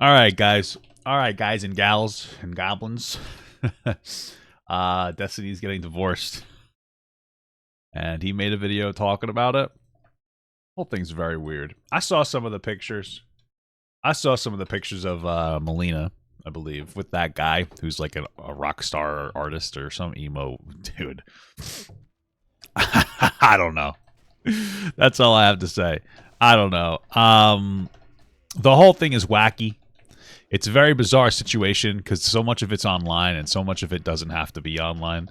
All right, guys. All right, guys and gals and goblins. Destiny's getting divorced. And he made a video talking about it. Whole thing's very weird. I saw some of the pictures. I saw some of the pictures of Melina, I believe, with that guy who's like a rock star artist or some emo dude. I don't know. That's all I have to say. I don't know. The whole thing is wacky. It's a very bizarre situation because so much of it's online and so much of it doesn't have to be online.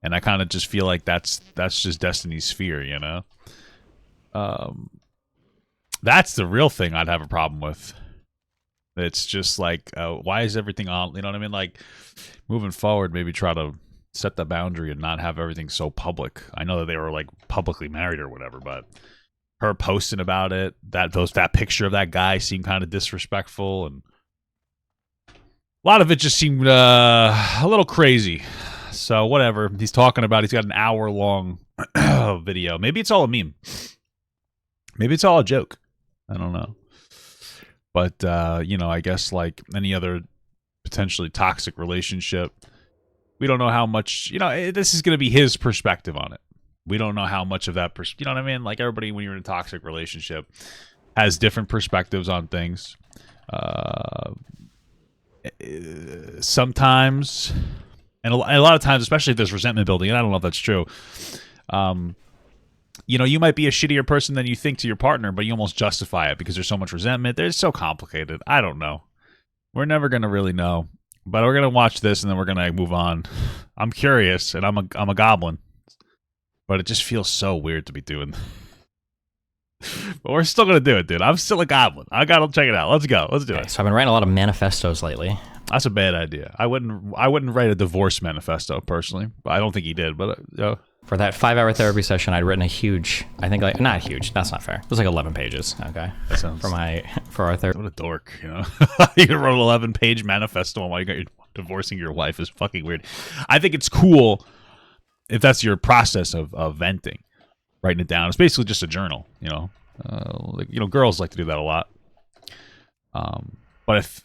And I kind of just feel like that's just Destiny's sphere, you know? That's the real thing I'd have a problem with. It's just like, why is everything on? You know what I mean? Like, moving forward, maybe try to set the boundary and not have everything so public. I know that they were like publicly married or whatever, but her posting about it, that picture of that guy seemed kind of disrespectful, and a lot of it just seemed a little crazy. So whatever he's talking about, he's got an hour-long video. Maybe it's all a meme. Maybe it's all a joke. I don't know. But, you know, I guess like any other potentially toxic relationship, we don't know how much, you know, this is going to be his perspective on it. We don't know how much of that, you know what I mean? Like everybody, when you're in a toxic relationship, has different perspectives on things. Sometimes, and a lot of times, especially if there's resentment building, and I don't know if that's true, you know, you might be a shittier person than you think to your partner, but you almost justify it because there's so much resentment. It's so complicated. I don't know. We're never going to really know. But we're going to watch this, and then we're going to move on. I'm curious, and I'm a goblin. But it just feels so weird to be doing. But we're still going to do it, dude. I'm still a goblin. I got to check it out. Let's go. Let's do it. So I've been writing a lot of manifestos lately. That's a bad idea. I wouldn't write a divorce manifesto, personally. I don't think he did, but... For that 5-hour therapy session, I'd written a huge, I think like, not huge, that's not fair. It was like 11 pages, okay? That sounds... For our therapy. What a dork, you know? You wrote an 11-page manifesto while you're divorcing your wife is fucking weird. I think it's cool if that's your process of venting, writing it down. It's basically just a journal, you know? You know, girls like to do that a lot. But if...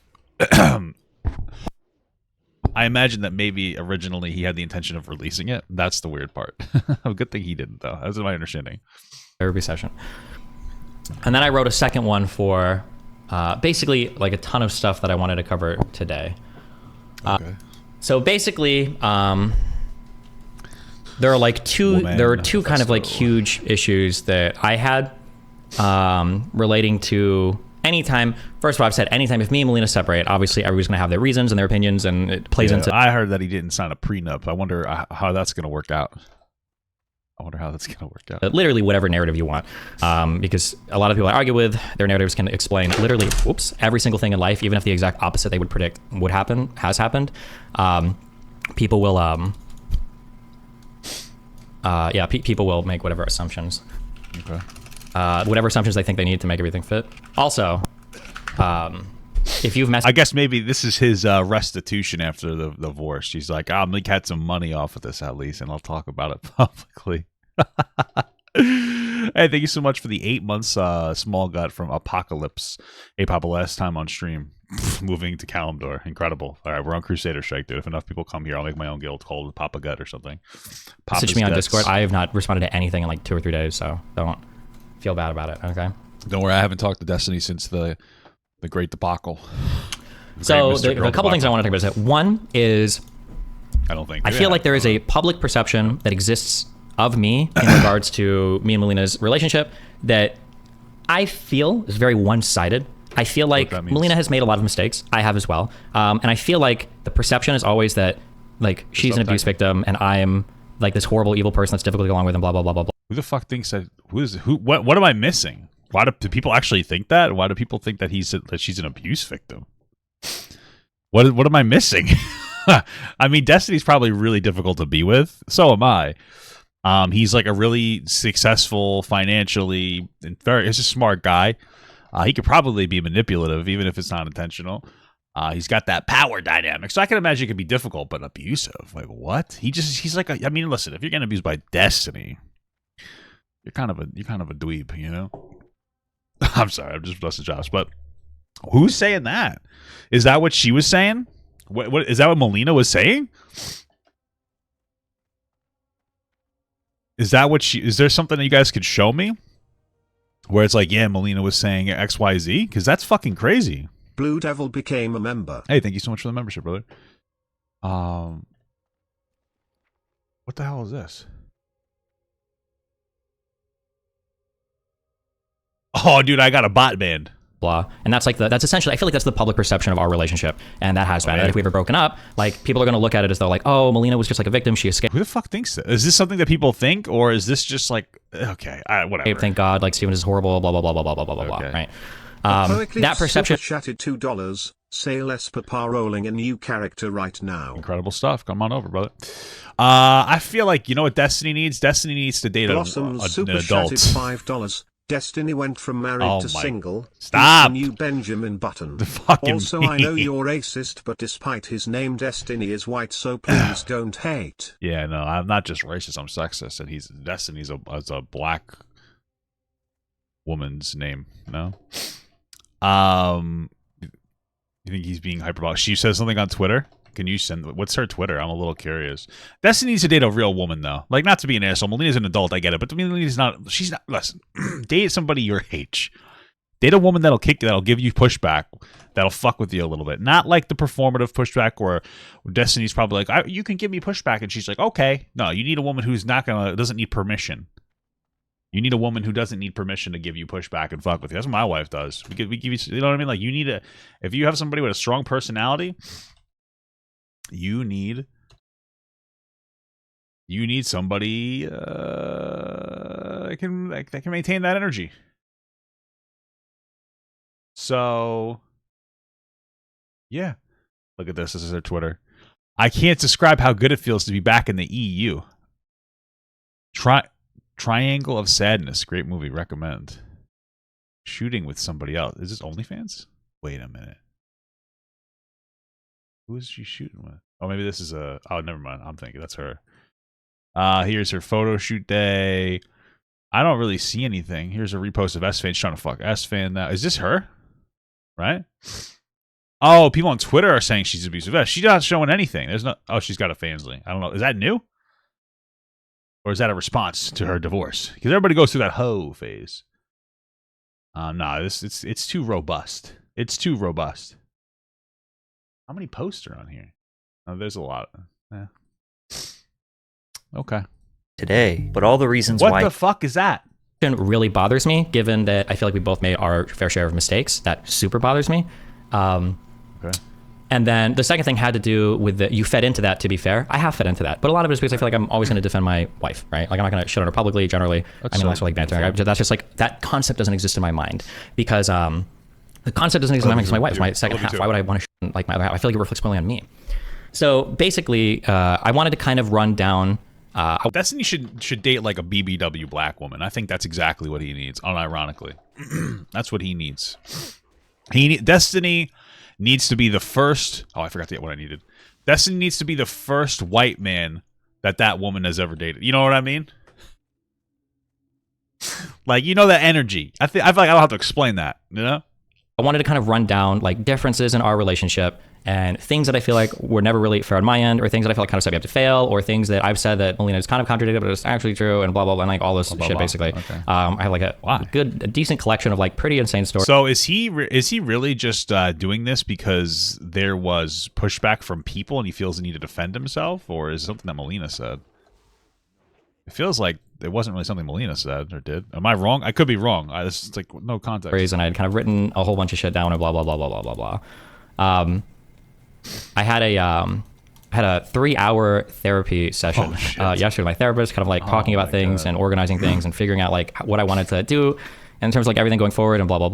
I imagine that maybe originally he had the intention of releasing it. That's the weird part. A good thing he didn't, though. That's my understanding. Therapy session. And then I wrote a second one for basically like a ton of stuff that I wanted to cover today. Okay. So basically, there are like two kind of like huge issues that I had relating to anytime. First of all, I've said anytime if me and Melina separate, obviously everybody's going to have their reasons and their opinions, and it plays into... I heard that he didn't sign a prenup. I wonder how that's going to work out. Literally whatever narrative you want, because a lot of people I argue with, their narratives can explain literally, every single thing in life, even if the exact opposite they would predict would happen, has happened. People will, people will make whatever assumptions. Okay. Whatever assumptions they think they need to make everything fit. Also, if you've messed... I guess maybe this is his restitution after the divorce. He's like, I'll make had some money off of this at least, and I'll talk about it publicly. Hey, thank you so much for the 8 months small gut from Apocalypse. Apapa last time on stream. Moving to Kalimdor. Incredible. All right, we're on Crusader Strike, dude. If enough people come here, I'll make my own guild called Papa Gut or something. Message me on Discord. I have not responded to anything in like 2 or 3 days, so don't feel bad about it, okay? Don't worry, I haven't talked to Destiny since the great debacle. So a couple things I want to talk about is that one is I feel like there is a public perception that exists of me in regards to me and Melina's relationship that I feel is very one-sided. I feel like Melina has made a lot of mistakes. I have as well. And I feel like the perception is always that like she's an abuse victim and I am like this horrible evil person that's difficult to get along with and blah blah blah blah blah. Who the fuck thinks that? What am I missing? Why do people actually think that? Why do people think that she's an abuse victim? What am I missing? I mean, Destiny's probably really difficult to be with. So am I. He's like a really successful financially and he's a smart guy. He could probably be manipulative, even if it's not intentional. He's got that power dynamic, so I can imagine it could be difficult, but abusive. Like what? He's like I mean, listen, if you're getting abused by Destiny, you're kind of a dweeb, you know. I'm sorry, I'm just busting chops, but Who's saying that? Is that what she was saying? What is that what Melina was saying? Is that what she... Is there something that you guys could show me? Where it's like, yeah, Melina was saying XYZ? Because that's fucking crazy. Blue Devil became a member. Hey, thank you so much for the membership, brother. What the hell is this? Oh, dude, I got a bot banned. Blah. And that's like that's essentially, I feel like that's the public perception of our relationship. And that has been. That if we ever broken up, like people are going to look at it as though like, oh, Melina was just like a victim. She escaped. Who the fuck thinks that? Is this something that people think, or is this just like, okay, whatever. Thank God, like Steven is horrible, blah, blah, blah, blah, blah, blah, blah, blah, right? That perception. Chatted $2. Say less papa rolling a new character right now. Incredible stuff. Come on over, brother. I feel like, you know what Destiny needs? Destiny needs to date an adult. $5. Destiny went from married to single. Stop! New Benjamin Button. Also, I know you're racist, but despite his name, Destiny is white, so please don't hate. Yeah, no, I'm not just racist. I'm sexist, and Destiny's a black woman's name. No. You think he's being hyperbolic? She says something on Twitter. Can you send... What's her Twitter? I'm a little curious. Destiny needs to date a real woman, though. Like, not to be an asshole. Melina's an adult, I get it. But Melina's not... She's not... Listen. Date somebody your age. Date a woman that'll give you pushback. That'll fuck with you a little bit. Not like the performative pushback where Destiny's probably like, you can give me pushback. And she's like, okay. No, you need a woman who's doesn't need permission. You need a woman who doesn't need permission to give you pushback and fuck with you. That's what my wife does. We give you... You know what I mean? Like, you need a... If you have somebody with a strong personality... You need somebody that can maintain that energy. So, yeah. Look at this. This is their Twitter. I can't describe how good it feels to be back in the EU. Triangle of Sadness. Great movie. Recommend. Shooting with somebody else. Is this OnlyFans? Wait a minute. Who is she shooting with? Oh, maybe this is a... Oh, never mind. I'm thinking that's her. Here's her photo shoot day. I don't really see anything. Here's a repost of S-Fan. She's trying to fuck S-Fan now. Is this her? Right? Oh, people on Twitter are saying she's abusive. She's not showing anything. There's no... Oh, she's got a Fansly. I don't know. Is that new? Or is that a response to her divorce? Because everybody goes through that hoe phase. No, it's too robust. It's too robust. How many posts are on here? Oh, there's a lot. Yeah. Okay. Today, but all the reasons why... What the fuck is that? Really bothers me, given that I feel like we both made our fair share of mistakes. That super bothers me. Okay. And then the second thing had to do with the... You fed into that, to be fair. I have fed into that. But a lot of it is because I feel like I'm always going to defend my wife, right? Like, I'm not going to shit on her publicly, generally. Unless we're like bantering. That's just like... That concept doesn't exist in my mind. Because... the concept doesn't exist in my mind because my wife is my second half. Why would I want to shit like my other half? I feel like it reflects poorly on me. So basically, I wanted to kind of run down... Destiny should date like a BBW black woman. I think that's exactly what he needs, unironically. That's what he needs. Destiny needs to be the first... Oh, I forgot to get what I needed. Destiny needs to be the first white man that woman has ever dated. You know what I mean? Like, you know that energy. I feel like I don't have to explain that, you know? I wanted to kind of run down like differences in our relationship and things that I feel like were never really fair on my end, or things that I feel like kind of set me up to fail, or things that I've said that Melina is kind of contradicted, but it's actually true, and blah, blah, blah, and like all this shit, basically. Okay. I have like a decent collection of like pretty insane stories. So is he really just doing this because there was pushback from people and he feels the need to defend himself, or is it something that Melina said? It feels like it wasn't really something Melina said or did. Am I wrong? I could be wrong. It's like no context. And I had kind of written a whole bunch of shit down and blah, blah, blah, blah, blah, blah, blah. I had a 3-hour therapy session yesterday. My therapist kind of like talking about things and organizing things and figuring out like what I wanted to do in terms of like everything going forward and blah, blah,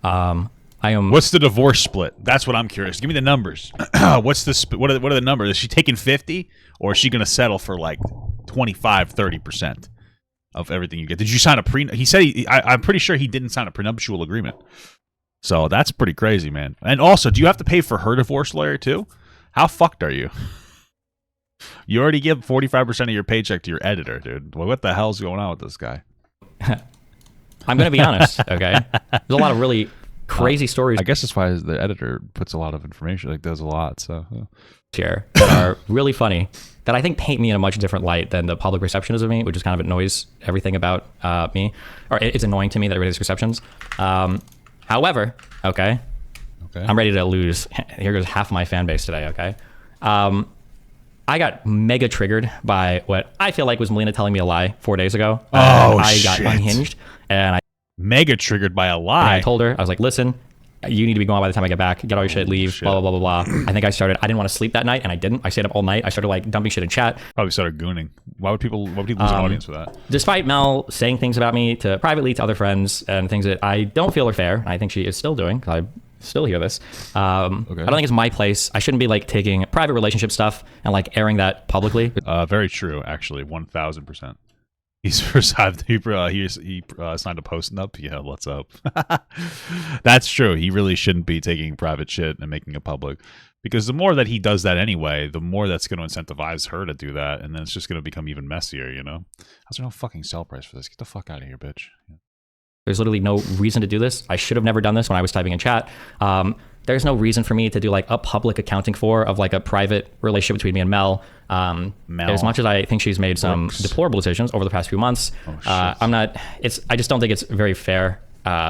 blah. What's the divorce split? That's what I'm curious. Give me the numbers. What's the what are the numbers? Is she taking 50 or is she going to settle for like 25, 30% of everything you get? Did you sign a prenup? He said I'm pretty sure he didn't sign a prenuptial agreement. So that's pretty crazy, man. And also, do you have to pay for her divorce lawyer too? How fucked are you? You already give 45% of your paycheck to your editor, dude. Well, what the hell's going on with this guy? I'm going to be honest, okay? There's a lot of really crazy stories. I guess that's why the editor puts a lot of information, like does a lot. So here that are really funny that I think paint me in a much different light than the public perception is of me, which just kind of annoys everything about me, or it's annoying to me that everybody's perceptions. However, okay, I'm ready to lose. Here goes half my fan base today. Okay, I got mega triggered by what I feel like was Melina telling me a lie 4 days ago. I got unhinged, and I mega triggered by a lie. I told her, I was like, listen, you need to be gone by the time I get back. Get all your shit, leave, blah, blah, blah, blah, blah. I think I didn't want to sleep that night, and I didn't. I stayed up all night. I started like dumping shit in chat. Probably started gooning. Why would people lose an audience for that? Despite Mel saying things about me privately to other friends and things that I don't feel are fair, and I think she is still doing, because I still hear this. I don't think it's my place. I shouldn't be like taking private relationship stuff and like airing that publicly. Very true, actually, 1,000%. He's signed a post-nup. Yeah, what's up? That's true. He really shouldn't be taking private shit and making it public, because the more that he does that anyway, the more that's going to incentivize her to do that, and then it's just going to become even messier. You know? How's there no fucking sell price for this? Get the fuck out of here, bitch. Yeah. There's literally no reason to do this. I should have never done this when I was typing in chat. There's no reason for me to do like a public accounting of like a private relationship between me and Mel. As much as I think she's made some deplorable decisions over the past few months, I just don't think it's very fair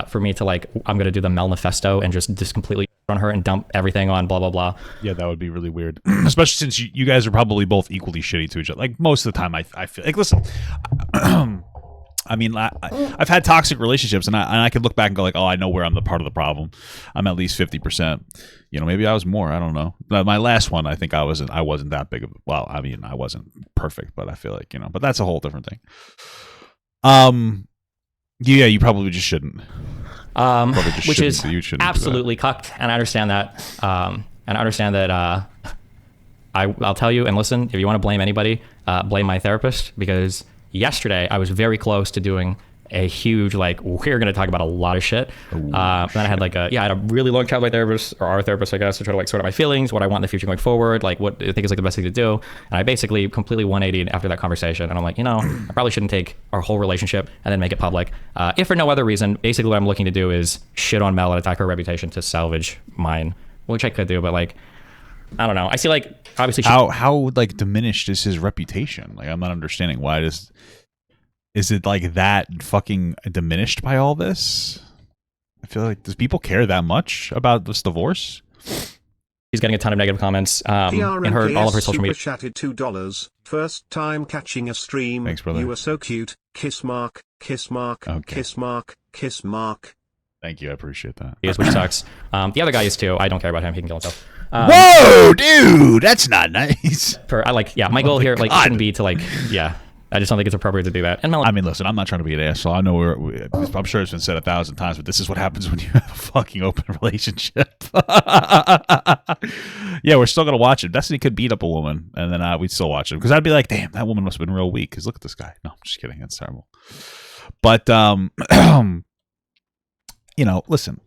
for me to like, I'm going to do the Mel Manifesto and just completely on her and dump everything on blah, blah, blah. Yeah, that would be really weird. Especially since you guys are probably both equally shitty to each other. Like most of the time I feel like, listen, I mean, I've had toxic relationships, and I could look back and go like, oh, I know where I'm the part of the problem. I'm at least 50%. You know, maybe I was more. I don't know. But my last one, I think I wasn't that big of. Well, I mean, I wasn't perfect, but I feel like, you know. But that's a whole different thing. Yeah, you probably just shouldn't. Which is absolutely cucked, and I understand that. I'll tell you, and listen, if you want to blame anybody, blame my therapist, because yesterday I was very close to doing a huge, like, we're going to talk about a lot of shit. Then I had like I had a really long chat with my therapist, or our therapist, I guess, to try to like sort out my feelings, what I want in the future going forward, like what I think is like the best thing to do. And I basically completely 180'd after that conversation. And I'm like, you know, I probably shouldn't take our whole relationship and then make it public. If for no other reason, basically what I'm looking to do is shit on Mel and attack her reputation to salvage mine, which I could do, but like, I don't know. I see like, obviously, how like diminished is his reputation? Like, I'm not understanding why is it like that fucking diminished by all this? I feel like, does people care that much about this divorce? He's getting a ton of negative comments in all of her social media. Chatted $2. First time catching a stream. Thanks, brother. You were so cute. Kiss mark. Kiss mark. Okay. Kiss mark. Kiss mark. Thank you. I appreciate that. He is, which sucks. The other guy is too. I don't care about him. He can kill himself. Whoa, dude, that's not nice. My goal here shouldn't be to like, yeah. I just don't think it's appropriate to do that. And I mean, listen, I'm not trying to be an asshole. I know I'm sure it's been said 1,000 times, but this is what happens when you have a fucking open relationship. Yeah, we're still gonna watch it. Destiny could beat up a woman, and then we'd still watch it, because I'd be like, damn, that woman must have been real weak. Because look at this guy. No, I'm just kidding. That's terrible. But you know, listen.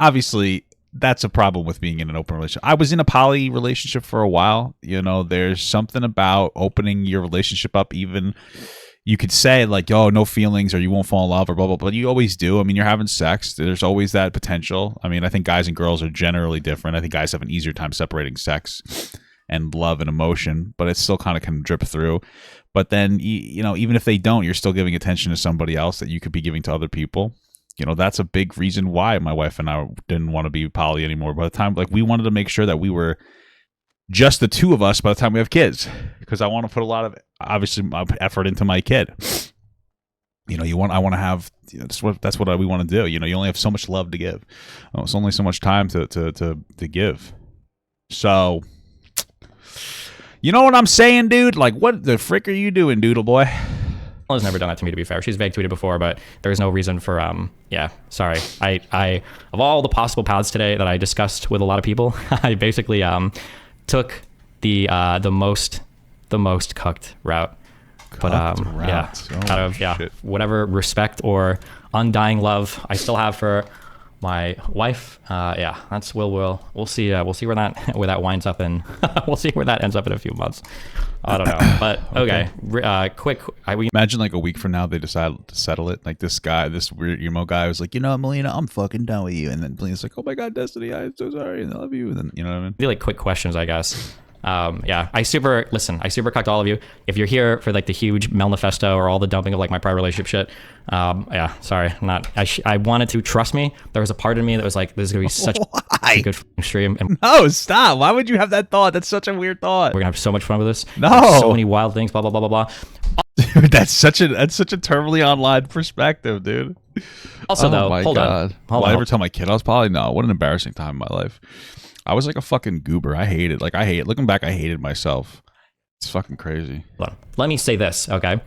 Obviously, that's a problem with being in an open relationship. I was in a poly relationship for a while. You know, there's something about opening your relationship up. Even you could say like, oh, no feelings, or you won't fall in love, or blah, blah, blah. But you always do. I mean, you're having sex. There's always that potential. I mean, I think guys and girls are generally different. I think guys have an easier time separating sex and love and emotion, but it still kind of can drip through. But then, you know, even if they don't, you're still giving attention to somebody else that you could be giving to other people. You know, that's a big reason why my wife and I didn't want to be poly anymore. By the time, like, we wanted to make sure that we were just the two of us by the time we have kids, because I want to put a lot of, obviously, effort into my kid. You know, I want to have, you know, that's what we want to do. You know, you only have so much love to give. Oh, it's only so much time to give. So, you know what I'm saying, dude? Like, what the frick are you doing, doodle boy? Has never done that to me, to be fair. She's vague tweeted before, but there's no reason for sorry. I of all the possible paths today that I discussed with a lot of people, I basically took the most cucked route. Out of whatever respect or undying love I still have for my wife, yeah, that's we'll see where that winds up in. We'll see where that ends up in a few months. I don't know, but okay. Quick. Imagine like a week from now they decide to settle it. Like this weird emo guy was like, you know, Melina, I'm fucking done with you, and then Melina's like, oh my god, Destiny, I'm so sorry, and I love you, and then you know what I mean. Like quick questions, I guess. Yeah, I super cucked all of you. If you're here for like the huge Melnifesto or all the dumping of like my prior relationship shit, yeah, sorry, I wanted to, trust me. There was a part of me that was like, this is gonna be such a good stream. And no, stop. Why would you have that thought? That's such a weird thought. We're gonna have so much fun with this. No, there's so many wild things. Blah blah blah blah blah. Dude, that's such a terminally online perspective, dude. Also, though, hold on. Will I ever tell my kid? I was probably no. What an embarrassing time in my life. I was like a fucking goober. I hated, looking back, I hated myself. It's fucking crazy. Let me say this, okay?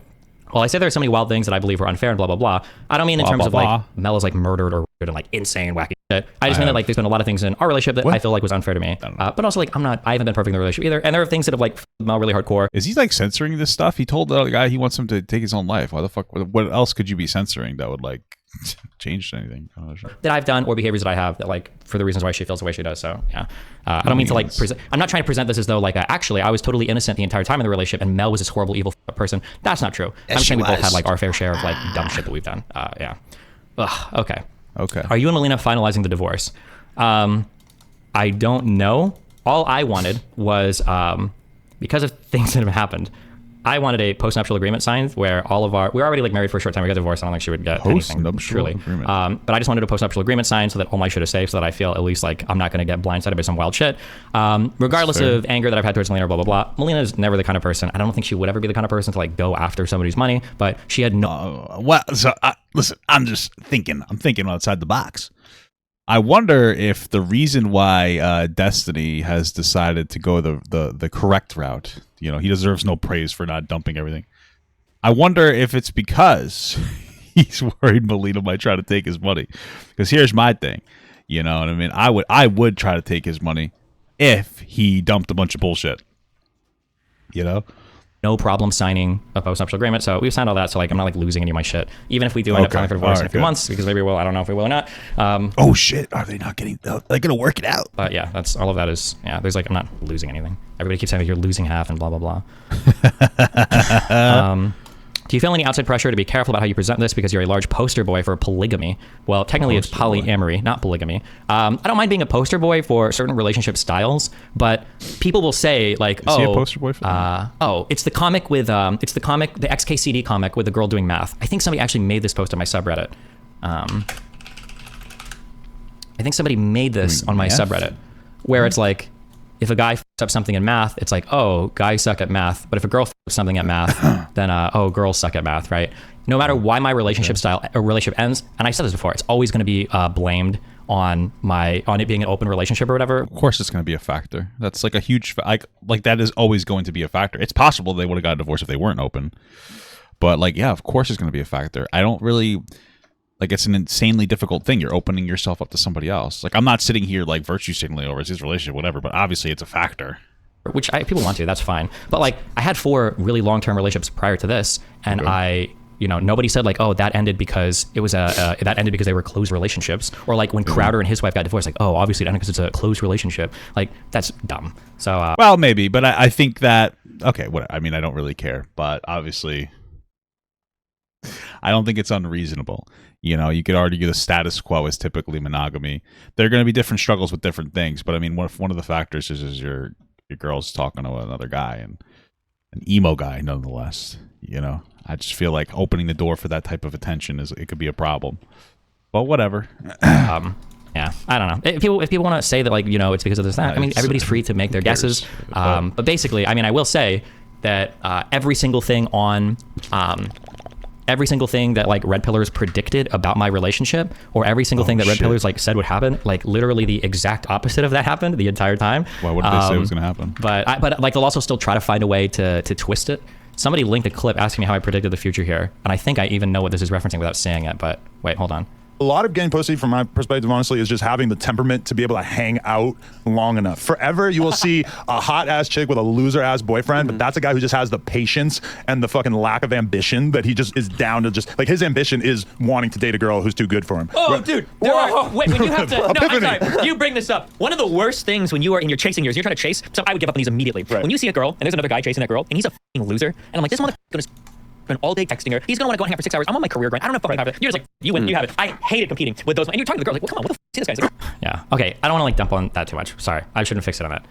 Well, I say there are so many wild things that I believe are unfair and blah, blah, blah. I don't mean in terms of like Mel is like murdered or and like insane, wacky shit. I just mean that like there's been a lot of things in our relationship that I feel like was unfair to me. But also like I haven't been perfect in the relationship either. And there are things that have like Mel really hardcore. Is he like censoring this stuff? He told the other guy he wants him to take his own life. Why the fuck? What else could you be censoring that would like change anything that I've done or behaviors that I have that like for the reasons why she feels the way she does? So yeah, I don't mean to like present. I'm not trying to present this as though like actually I was totally innocent the entire time in the relationship and Mel was this horrible evil person. That's not true. I'm saying we both had like our fair share of like dumb shit that we've done. Yeah. Ugh, okay. Are you and Melina finalizing the divorce? I don't know. All I wanted was because of things that have happened, I wanted a post-nuptial agreement signed where all of we were already like married for a short time. We got divorced. I don't think she would get anything, truly. But I just wanted a post-nuptial agreement signed so that all my shit is safe, so that I feel at least like I'm not going to get blindsided by some wild shit. Regardless of anger that I've had towards Melina, blah, blah, blah. Melina is never the kind of person. I don't think she would ever be the kind of person to like go after somebody's money, but she had no... listen, I'm just thinking. I'm thinking outside the box. I wonder if the reason why Destiny has decided to go the correct route, you know, he deserves no praise for not dumping everything. I wonder if it's because he's worried Melina might try to take his money. Because here's my thing, you know what I mean? I would try to take his money if he dumped a bunch of bullshit, you know? No problem signing a post-nuptial agreement. So we've signed all that. So like, I'm not like losing any of my shit. Even if we do end up filing for divorce in a few months, because maybe we will, I don't know if we will or not. Oh shit. Are they not getting, they're going to work it out. But yeah, that's all of that is, yeah, there's like, I'm not losing anything. Everybody keeps saying you're losing half and blah, blah, blah. Do you feel any outside pressure to be careful about how you present this because you're a large poster boy for polygamy? Well, technically it's polyamory, not polygamy. I don't mind being a poster boy for certain relationship styles, but people will say like, is he a poster boy for that? It's the comic with, the XKCD comic with the girl doing math. I think somebody actually made this post on my subreddit. I think somebody made this on my subreddit where it's like, if a guy f***s up something in math, it's like, oh, guys suck at math. But if a girl f***s up something at math, then, oh, girls suck at math, right? No matter why my relationship style or relationship ends, and I said this before, it's always going to be blamed on it being an open relationship or whatever. Of course it's going to be a factor. That's like a huge, like that is always going to be a factor. It's possible they would have got a divorce if they weren't open. But like, yeah, of course it's going to be a factor. I don't really... Like, it's an insanely difficult thing. You're opening yourself up to somebody else. Like, I'm not sitting here, like, virtue signaling over his relationship, whatever, but obviously it's a factor. Which people want to, that's fine. But, like, I had 4 really long-term relationships prior to this, and nobody said, like, oh, that ended because it was that ended because they were closed relationships. Or, like, when Crowder and his wife got divorced, like, oh, obviously it ended because it's a closed relationship. Like, that's dumb. So, well, maybe, but I think that, okay, I mean, I don't really care, but obviously, I don't think it's unreasonable. You know, you could argue the status quo is typically monogamy. There are going to be different struggles with different things, but I mean, one of the factors is your girl's talking to another guy, and an emo guy, nonetheless. You know, I just feel like opening the door for that type of attention it could be a problem. But whatever. Yeah, I don't know. If people want to say that, like, you know, it's because of this, that, I mean, everybody's free to make their guesses. But basically, I mean, I will say that every single thing that like Red Pillars predicted about my relationship, or every single thing that Red Pillars like said would happen, like literally the exact opposite of that happened the entire time. Why would they say it was going to happen? But like they'll also still try to find a way to twist it. Somebody linked a clip asking me how I predicted the future here, and I think I even know what this is referencing without saying it. But wait, hold on. A lot of getting pussy, from my perspective, honestly, is just having the temperament to be able to hang out long enough. Forever, you will see a hot-ass chick with a loser-ass boyfriend, but that's a guy who just has the patience and the fucking lack of ambition that he just is down to just, like, his ambition is wanting to date a girl who's too good for him. Oh, dude, when you have to, no, I'm sorry, you bring this up. One of the worst things when you are in your chasing years, you're trying to chase, so I would give up on these immediately. Right. When you see a girl, and there's another guy chasing that girl, and he's a fucking loser, and I'm like, this motherfucker is spend all day texting her. He's gonna want to go and hang out for 6 hours. I'm on my career grind. I don't know fucking have it. You're just like, you win, you have it. I hated competing with those. And you're talking to the girl like, well, come on, what the f is this guy? Like, yeah. Okay. I don't want to like dump on that too much. Sorry. I shouldn't fix it on that.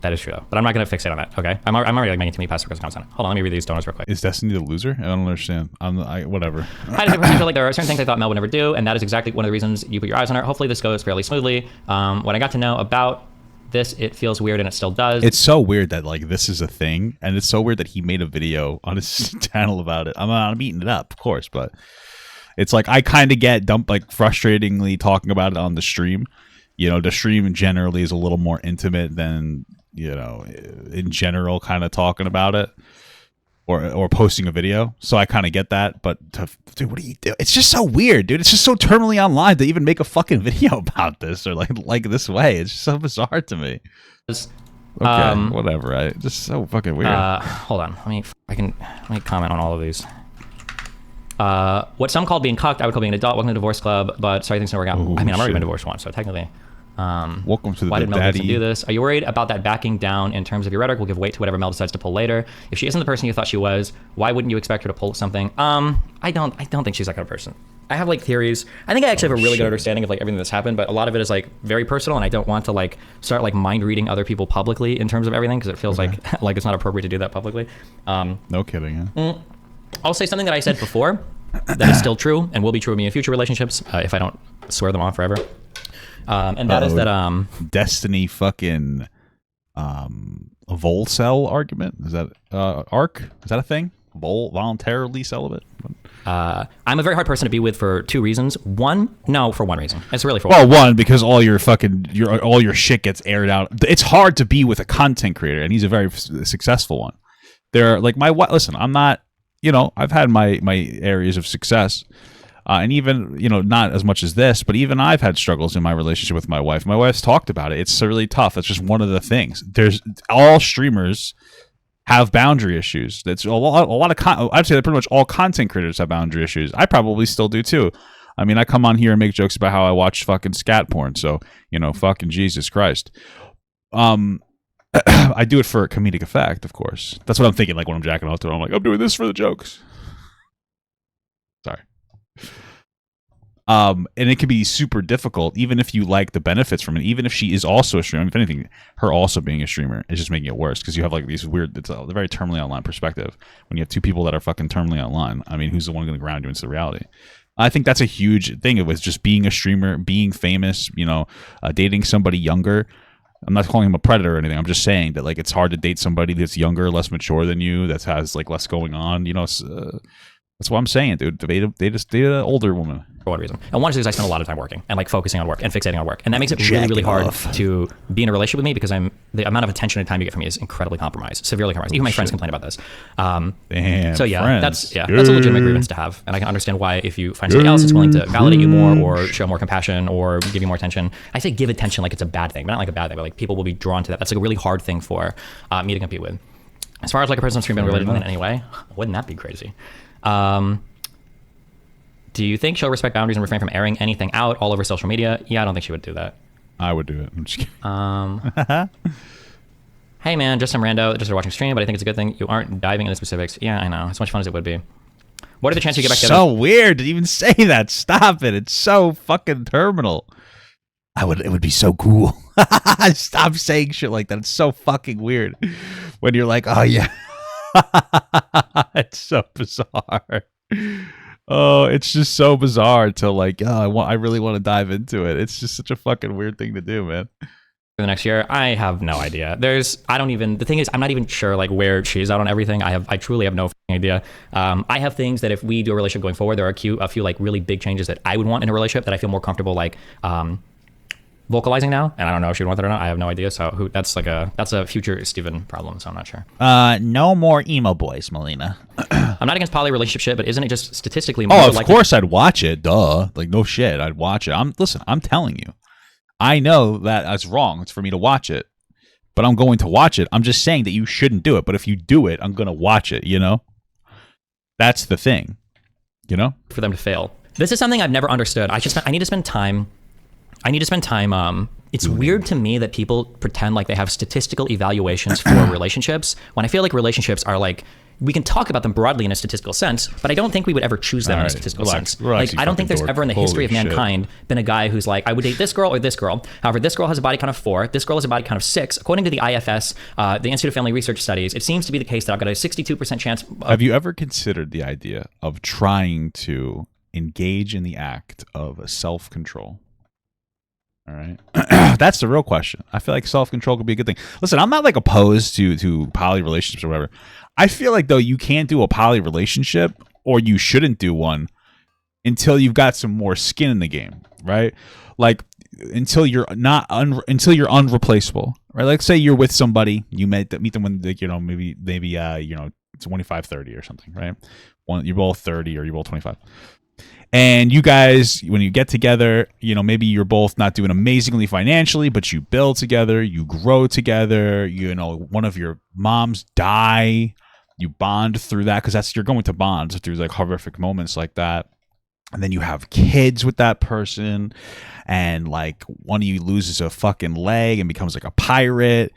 That is true though. But I'm not gonna fixate on that. Okay. I'm already like making too many passive aggressive comments on it. Hold on. Let me read these donors real quick. Is Destiny the loser? I don't understand. Whatever. I feel like there are certain things I thought Mel would never do, and that is exactly one of the reasons you put your eyes on her. Hopefully this goes fairly smoothly. When I got to know about this, it feels weird, and it still does. It's so weird that like this is a thing, and it's so weird that he made a video on his channel about it. I'm eating it up, of course, but it's like I kind of get dumped, like frustratingly talking about it on the stream. You know, the stream generally is a little more intimate than, you know, in general, kind of talking about it or posting a video. So I kind of get that, but dude, what do you do? It's just so weird, dude. It's just so terminally online to even make a fucking video about this or like this way. It's just so bizarre to me. Okay, whatever. Right? Just so fucking weird. Hold on. Let me comment on all of these. What some call being cucked, I would call being an adult. Welcome to the divorce club, but sorry things didn't work out. Ooh, I mean, I'm already been divorced once, so technically. Welcome to the why did Mel daddy. do this? Are you worried about that backing down in terms of your rhetoric will give weight to whatever Mel decides to pull later? If she isn't the person you thought she was, why wouldn't you expect her to pull something? I don't think she's that kind of person. I have like theories. I think I actually have a really good understanding of like everything that's happened, but a lot of it is like very personal, and I don't want to like start like mind reading other people publicly in terms of everything because it feels like it's not appropriate to do that publicly. No kidding. Huh? I'll say something that I said before that is still true and will be true of me in future relationships if I don't swear them off forever. And that is that Destiny fucking Volcel argument. Is that arc? Is that a thing? Voluntarily celibate? I'm a very hard person to be with for two reasons. For one reason. It's really for one, because all your shit gets aired out. It's hard to be with a content creator, and he's a very successful one. They're like listen, I'm not, you know, I've had my areas of success. And even, you know, not as much as this, but even I've had struggles in my relationship with my wife. My wife's talked about it. It's really tough. It's just one of the things. All streamers have boundary issues. That's a lot of I'd say that pretty much all content creators have boundary issues. I probably still do too. I mean, I come on here and make jokes about how I watch fucking scat porn. So, you know, fucking Jesus Christ. I do it for comedic effect, of course. That's what I'm thinking. Like when I'm jacking off to it, I'm like, I'm doing this for the jokes. Sorry. And it can be super difficult, even if you like the benefits from it. Even if she is also a streamer, if anything, her also being a streamer is just making it worse because you have like these weird. It's a very terminally online perspective when you have two people that are fucking terminally online. I mean, who's the one going to ground you into the reality? I think that's a huge thing. It was just being a streamer, being famous. You know, dating somebody younger. I'm not calling him a predator or anything. I'm just saying that like it's hard to date somebody that's younger, less mature than you, that has like less going on. You know. That's what I'm saying, dude. They just dated an older woman. For one reason. And one is I spend a lot of time working and like focusing on work and fixating on work. And that makes it really, really hard to be in a relationship with me because the amount of attention and time you get from me is incredibly compromised, severely compromised. Even my friends complain about this. Damn. So yeah, that's a legitimate grievance to have. And I can understand why if you find somebody else that's willing to validate you more or show more compassion or give you more attention. I say give attention like it's a bad thing, but not like a bad thing, but like people will be drawn to that. That's like a really hard thing for me to compete with. As far as like a person on stream being related to me in any way, wouldn't that be crazy? Do you think she'll respect boundaries and refrain from airing anything out all over social media? Yeah, I don't think she would do that. I would do it. I'm just kidding. Hey man, just some rando just watching stream, but I think it's a good thing you aren't diving into specifics. Yeah, I know. As much fun as it would be. What are the chances you get back together? So weird to even say that. Stop it. It's so fucking terminal. It would be so cool. Stop saying shit like that. It's so fucking weird. When you're like, oh yeah. It's so bizarre. Oh, it's just so bizarre to like, I really want to dive into it. It's just such a fucking weird thing to do, man. For the next year, I have no idea. The thing is, I'm not even sure like where she's at on everything. I truly have no idea. I have things that if we do a relationship going forward, there are a few like really big changes that I would want in a relationship that I feel more comfortable like vocalizing now, and I don't know if she'd want that or not. I have no idea. So that's a future Steven problem. So I'm not sure. No more emo boys, Melina. I'm not against poly relationship shit, but isn't it just statistically more? Oh, of course I'd watch it. Duh. Like no shit, I'd watch it. I'm telling you, I know that that's wrong. It's for me to watch it, but I'm going to watch it. I'm just saying that you shouldn't do it. But if you do it, I'm gonna watch it. You know, that's the thing. You know, for them to fail. This is something I've never understood. I need to spend time. It's weird to me that people pretend like they have statistical evaluations for relationships, when I feel like relationships are like, we can talk about them broadly in a statistical sense, but I don't think we would ever choose them in a statistical sense. Like, I don't think there's ever in the history of mankind been a guy who's like, I would date this girl or this girl. However, this girl has a body count of 4. This girl has a body count of 6. According to the IFS, the Institute of Family Research Studies, it seems to be the case that I've got a 62% chance. Have you ever considered the idea of trying to engage in the act of self-control? All right. That's the real question. I feel like self-control could be a good thing. Listen, I'm not like opposed to poly relationships or whatever. I feel like though you can't do a poly relationship, or you shouldn't do one until you've got some more skin in the game, right? Like until you're unreplaceable, right? Like say you're with somebody, you meet them when they, maybe 25, 30 or something, right? You're both 30 or you're both 25. And you guys, when you get together, maybe you're both not doing amazingly financially, but you build together, you grow together, one of your moms die, you bond through that, because you're going to bond through like horrific moments like that. And then you have kids with that person, and like one of you loses a fucking leg and becomes like a pirate.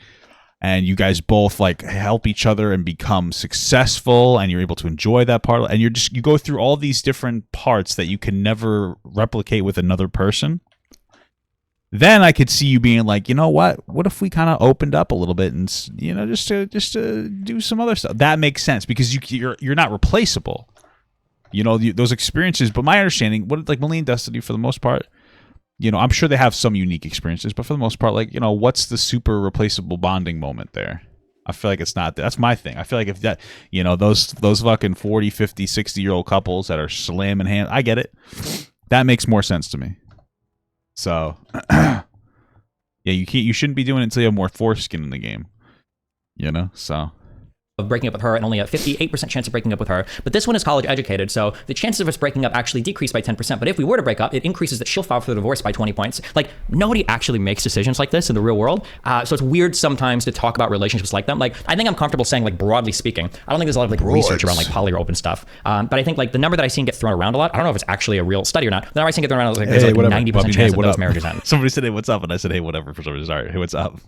And you guys both like help each other and become successful, and you're able to enjoy that part. And you go through all these different parts that you can never replicate with another person. Then I could see you being like, what if we kind of opened up a little bit and, just to do some other stuff. That makes sense because you're not replaceable. Those experiences. But my understanding, what like Melina does to do for the most part, I'm sure they have some unique experiences, but for the most part, like, what's the super replaceable bonding moment there? I feel like it's not. That's my thing. I feel like if that, those fucking 40, 50, 60-year-old couples that are slamming hands, I get it. That makes more sense to me. So, yeah, you shouldn't be doing it until you have more foreskin in the game, so. Of breaking up with her, and only a 58% chance of breaking up with her. But this one is college educated, so the chances of us breaking up actually decrease by 10%. But if we were to break up, it increases that she'll file for the divorce by 20 points. Like, nobody actually makes decisions like this in the real world. So it's weird sometimes to talk about relationships like them. Like, I think I'm comfortable saying, like, broadly speaking, I don't think there's a lot of like research around like poly or open stuff. But I think like the number that I seen get thrown around a lot, I don't know if it's actually a real study or not. The number I seen get thrown around is like there's like 90% chance that those marriages end. Somebody said, hey, what's up? And I said, hey, whatever, for some reason. Sorry, hey, what's up?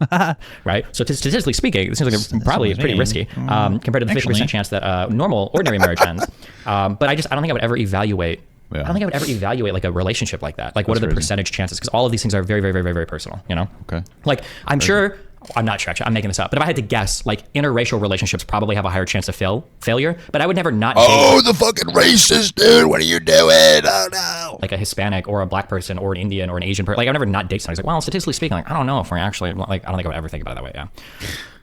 Right? So statistically speaking, this seems like probably pretty risky compared to the 50% chance that normal, ordinary marriage ends. But I don't think I would ever evaluate. Yeah. I don't think I would ever evaluate like a relationship like that. Like, what are the percentage chances? Because all of these things are very, very, very, very, very personal. Okay. Like, I'm sure. I'm not sure, actually. I'm making this up. But if I had to guess, like, interracial relationships probably have a higher chance of failure. But I would never not date. Oh, the fucking racist, dude. What are you doing? Oh, no. Like a Hispanic or a black person or an Indian or an Asian person. Like, I would never not date somebody. It's like, well, statistically speaking, like, I don't know if we're actually, like, I don't think I would ever think about it that way, yeah.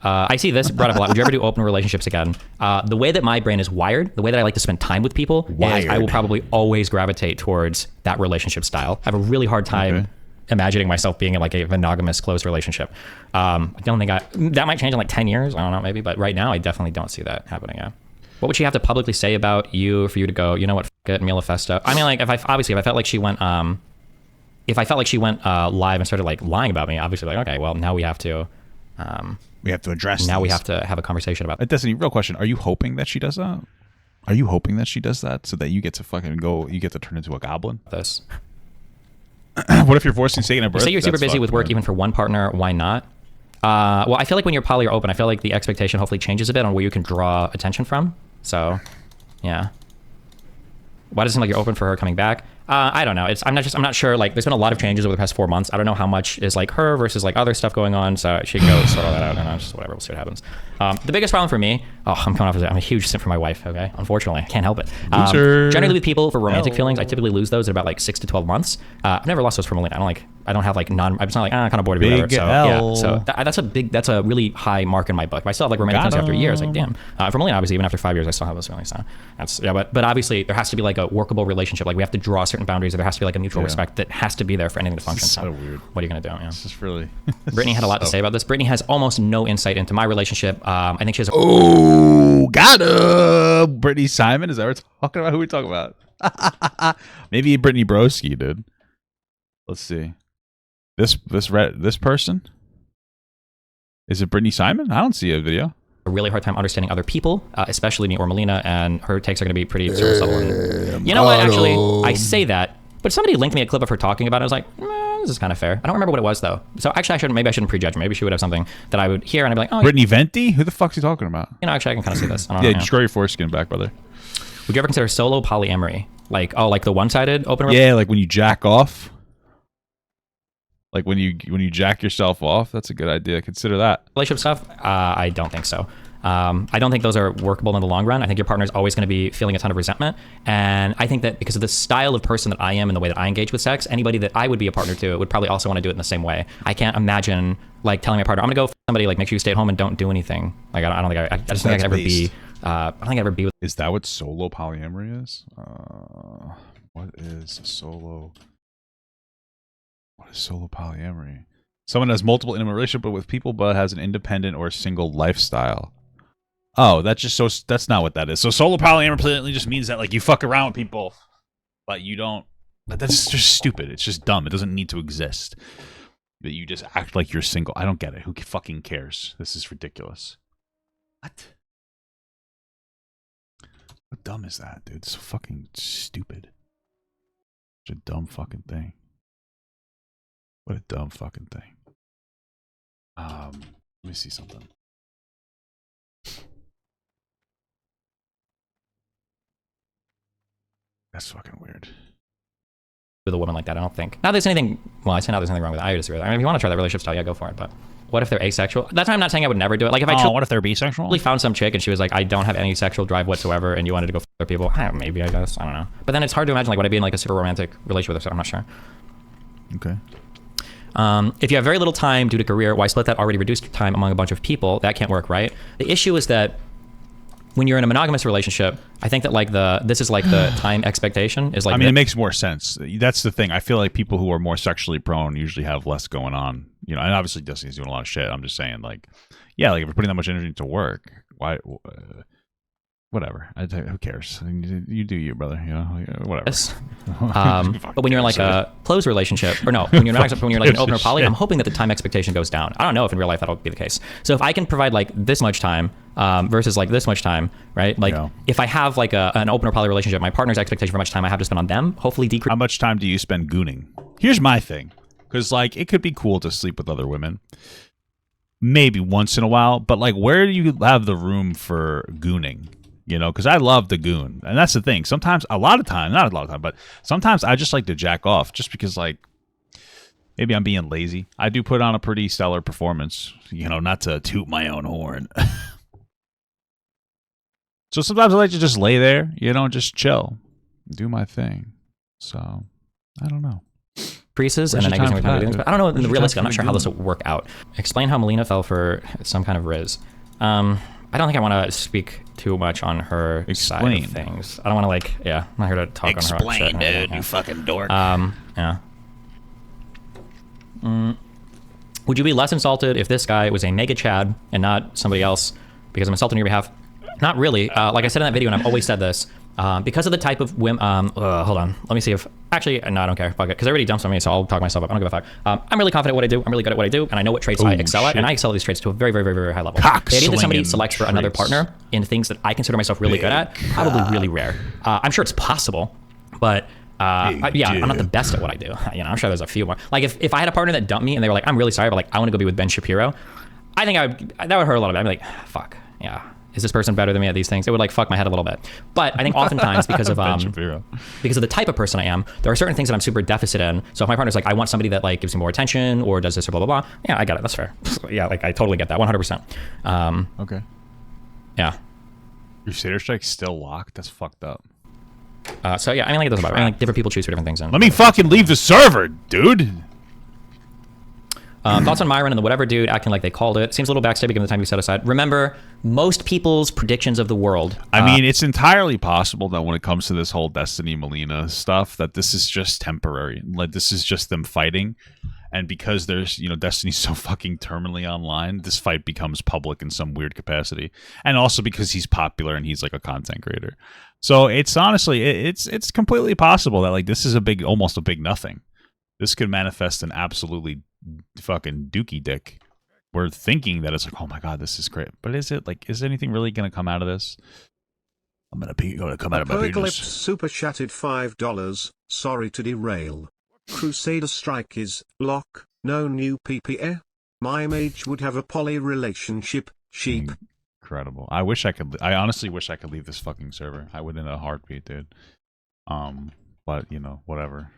I see this brought up a lot. Would you ever do open relationships again? The way that my brain is wired, the way that I like to spend time with people, is I will probably always gravitate towards that relationship style. I have a really hard time imagining myself being in like a monogamous closed relationship. I don't think that might change in like 10 years. I don't know, maybe. But right now, I definitely don't see that happening. Yeah. What would she have to publicly say about you for you to go, you know what, f it, manifesto? I mean, like if I felt like she went, live and started like lying about me, obviously like, okay, well now we have to address. Now we have to have a conversation about it. Destiny, real question: are you hoping that she does that? Are you hoping that she does that so that you get to fucking go, you get to turn into a goblin? This. What if you're forcing taking a birth? You say you're super busy with work, even for one partner. Why not? Well, I feel like when you're poly or open, I feel like the expectation hopefully changes a bit on where you can draw attention from. So, yeah. Why does it seem like you're open for her coming back? I don't know. I'm not sure. Like, there's been a lot of changes over the past 4 months. I don't know how much is like her versus like other stuff going on. So she can go sort all that out, and just whatever. We'll see what happens. The biggest problem for me. I'm coming off as I'm a huge simp for my wife. Okay, unfortunately, can't help it. Generally, with people for romantic feelings, I typically lose those at about like 6 to 12 months. I've never lost those for Melina. I don't have like I'm just not like kind of bored of it. Whatever. So yeah. So that's a really high mark in my book. But I still have like romantic feelings after years. Like damn. For Melina, obviously, even after 5 years, I still have those feelings. So that's but obviously there has to be like a workable relationship. Like we have to draw certain certain boundaries, or there has to be like a mutual respect that has to be there for anything to function. So weird. What are you gonna do? Yeah. This is really. Brittany had a lot to say about this. Brittany has almost no insight into my relationship. I think she has. Got him. Brittany Simon, is that what we're talking about? Who are we talking about? Maybe Brittany Broski, dude. Let's see. This person. Is it Brittany Simon? I don't see a video. A really hard time understanding other people, especially me or Melina, and her takes are going to be pretty surface level. And, you know what? Actually, I say that, but somebody linked me a clip of her talking about it. I was like, this is kind of fair. I don't remember what it was though. So actually, maybe I shouldn't prejudge her. Maybe she would have something that I would hear, and I'd be like, oh, Brittany Venti? Who the fuck's he talking about? You know, actually, I can kind of see this. I don't know, just grow your foreskin back, brother. Would you ever consider solo polyamory? Like, like the one-sided open? Yeah, like when you jack off. Like when you jack yourself off, that's a good idea. Consider that. Relationship stuff? I don't think so. I don't think those are workable in the long run. I think your partner is always going to be feeling a ton of resentment. And I think that because of the style of person that I am and the way that I engage with sex, anybody that I would be a partner to would probably also want to do it in the same way. I can't imagine like telling my partner, I'm going to go f somebody, like make sure you stay at home and don't do anything. Like I don't think I just think I could ever be, I don't think I'd ever be with. Is that what solo polyamory is? What is solo polyamory? Someone has multiple intimate relationship with people, but has an independent or single lifestyle. Oh, that's not what that is. So solo polyamory just means that like you fuck around with people, but you don't. That's just stupid. It's just dumb. It doesn't need to exist. But you just act like you're single. I don't get it. Who fucking cares? This is ridiculous. What? What dumb is that, dude? It's so fucking stupid. Such a dumb fucking thing. What a dumb fucking thing. Let me see something. That's fucking weird. With a woman like that, I don't think. Not there's anything. Well, I say not there's anything wrong with it. I disagree with it. I mean, if you want to try that relationship style, yeah, go for it. But what if they're asexual? That's why I'm not saying I would never do it. Like if I what if they're bisexual? Found some chick and she was like, I don't have any sexual drive whatsoever, and you wanted to go for other people. Maybe I guess I don't know. But then it's hard to imagine like would I be in like a super romantic relationship with her? So I'm not sure. Okay. If you have very little time due to career, why split that already reduced time among a bunch of people? That can't work, right? The issue is that when you're in a monogamous relationship, I think that like this is like the time expectation is like. I mean, it makes more sense. That's the thing. I feel like people who are more sexually prone usually have less going on. You know, and obviously Destiny's doing a lot of shit. I'm just saying, like, yeah, like if you're putting that much energy into work, why? Whatever. Who cares? I mean, you do you, brother. You know, whatever. Yes. But when you're in like a closed relationship, or no, when you're like an open or poly, I'm hoping that the time expectation goes down. I don't know if in real life that'll be the case. So if I can provide like this much time versus like this much time, right? Like if I have like an open or poly relationship, my partner's expectation for how much time I have to spend on them hopefully decrease. How much time do you spend gooning? Here's my thing, because like it could be cool to sleep with other women. Maybe once in a while, but like where do you have the room for gooning? You know, because I love the goon. And that's the thing. Sometimes, not a lot of time, but sometimes I just like to jack off just because, like, maybe I'm being lazy. I do put on a pretty stellar performance, you know, not to toot my own horn. So sometimes I like to just lay there, you know, just chill, do my thing. So, I don't know. Increases and then I guess we're doing things, but I don't know in the realistic. I'm not sure how this will work out. Explain how Melina fell for some kind of riz. I don't think I want to speak too much on her side of things. I don't want to like, I'm not here to talk on her shit. Explain, dude, you fucking dork. Yeah. Would you be less insulted if this guy was a mega Chad and not somebody else because I'm insulting on your behalf? Not really. Like I said in that video, and I've always said this, because of the type of women. Hold on. Let me see if. Actually, no, I don't care. Fuck it. Because everybody dumps on me, so I'll talk myself up. I don't give a fuck. I'm really confident at what I do. I'm really good at what I do, and I know what traits I excel at, and I excel at these traits to a very, very, very, very high level. The idea that somebody selects for another partner in things that I consider myself really good at, probably really rare. I'm sure it's possible, but. I'm not the best at what I do. You know, I'm sure there's a few more. Like if I had a partner that dumped me and they were like, I'm really sorry, but like I want to go be with Ben Shapiro, I think that would hurt a little bit. I'd be like, fuck, yeah. Is this person better than me at these things? It would like fuck my head a little bit. But I think oftentimes because of because of the type of person I am, there are certain things that I'm super deficit in. So if my partner's like, I want somebody that like gives me more attention or does this or blah blah blah. Yeah, I get it. That's fair. Yeah, like I totally get that. 100%. Okay. Yeah. Your Satyr Strike's still locked? That's fucked up. So yeah, I mean like it doesn't matter. I mean, like different people choose for different things. Let me fucking leave the server, dude. Thoughts on Myon and the whatever dude acting like they called it. Seems a little backstabbing given the time you set aside. Remember, most people's predictions of the world. I mean, it's entirely possible that when it comes to this whole Destiny Melina stuff, that this is just temporary. Like, this is just them fighting. And because there's, Destiny's so fucking terminally online, this fight becomes public in some weird capacity. And also because he's popular and he's like a content creator. So it's honestly, it's completely possible that like this is almost a big nothing. This could manifest an absolutely fucking dookie dick. We're thinking that it's like, oh my god, this is great. But is it like, is anything really going to come out of this? I'm going to come out of my penis. Super chatted $5. Sorry to derail. Crusader Strike is lock. No new PPA. My mage would have a poly relationship. Sheep. Incredible. I honestly wish I could leave this fucking server. I would in a heartbeat, dude. But whatever.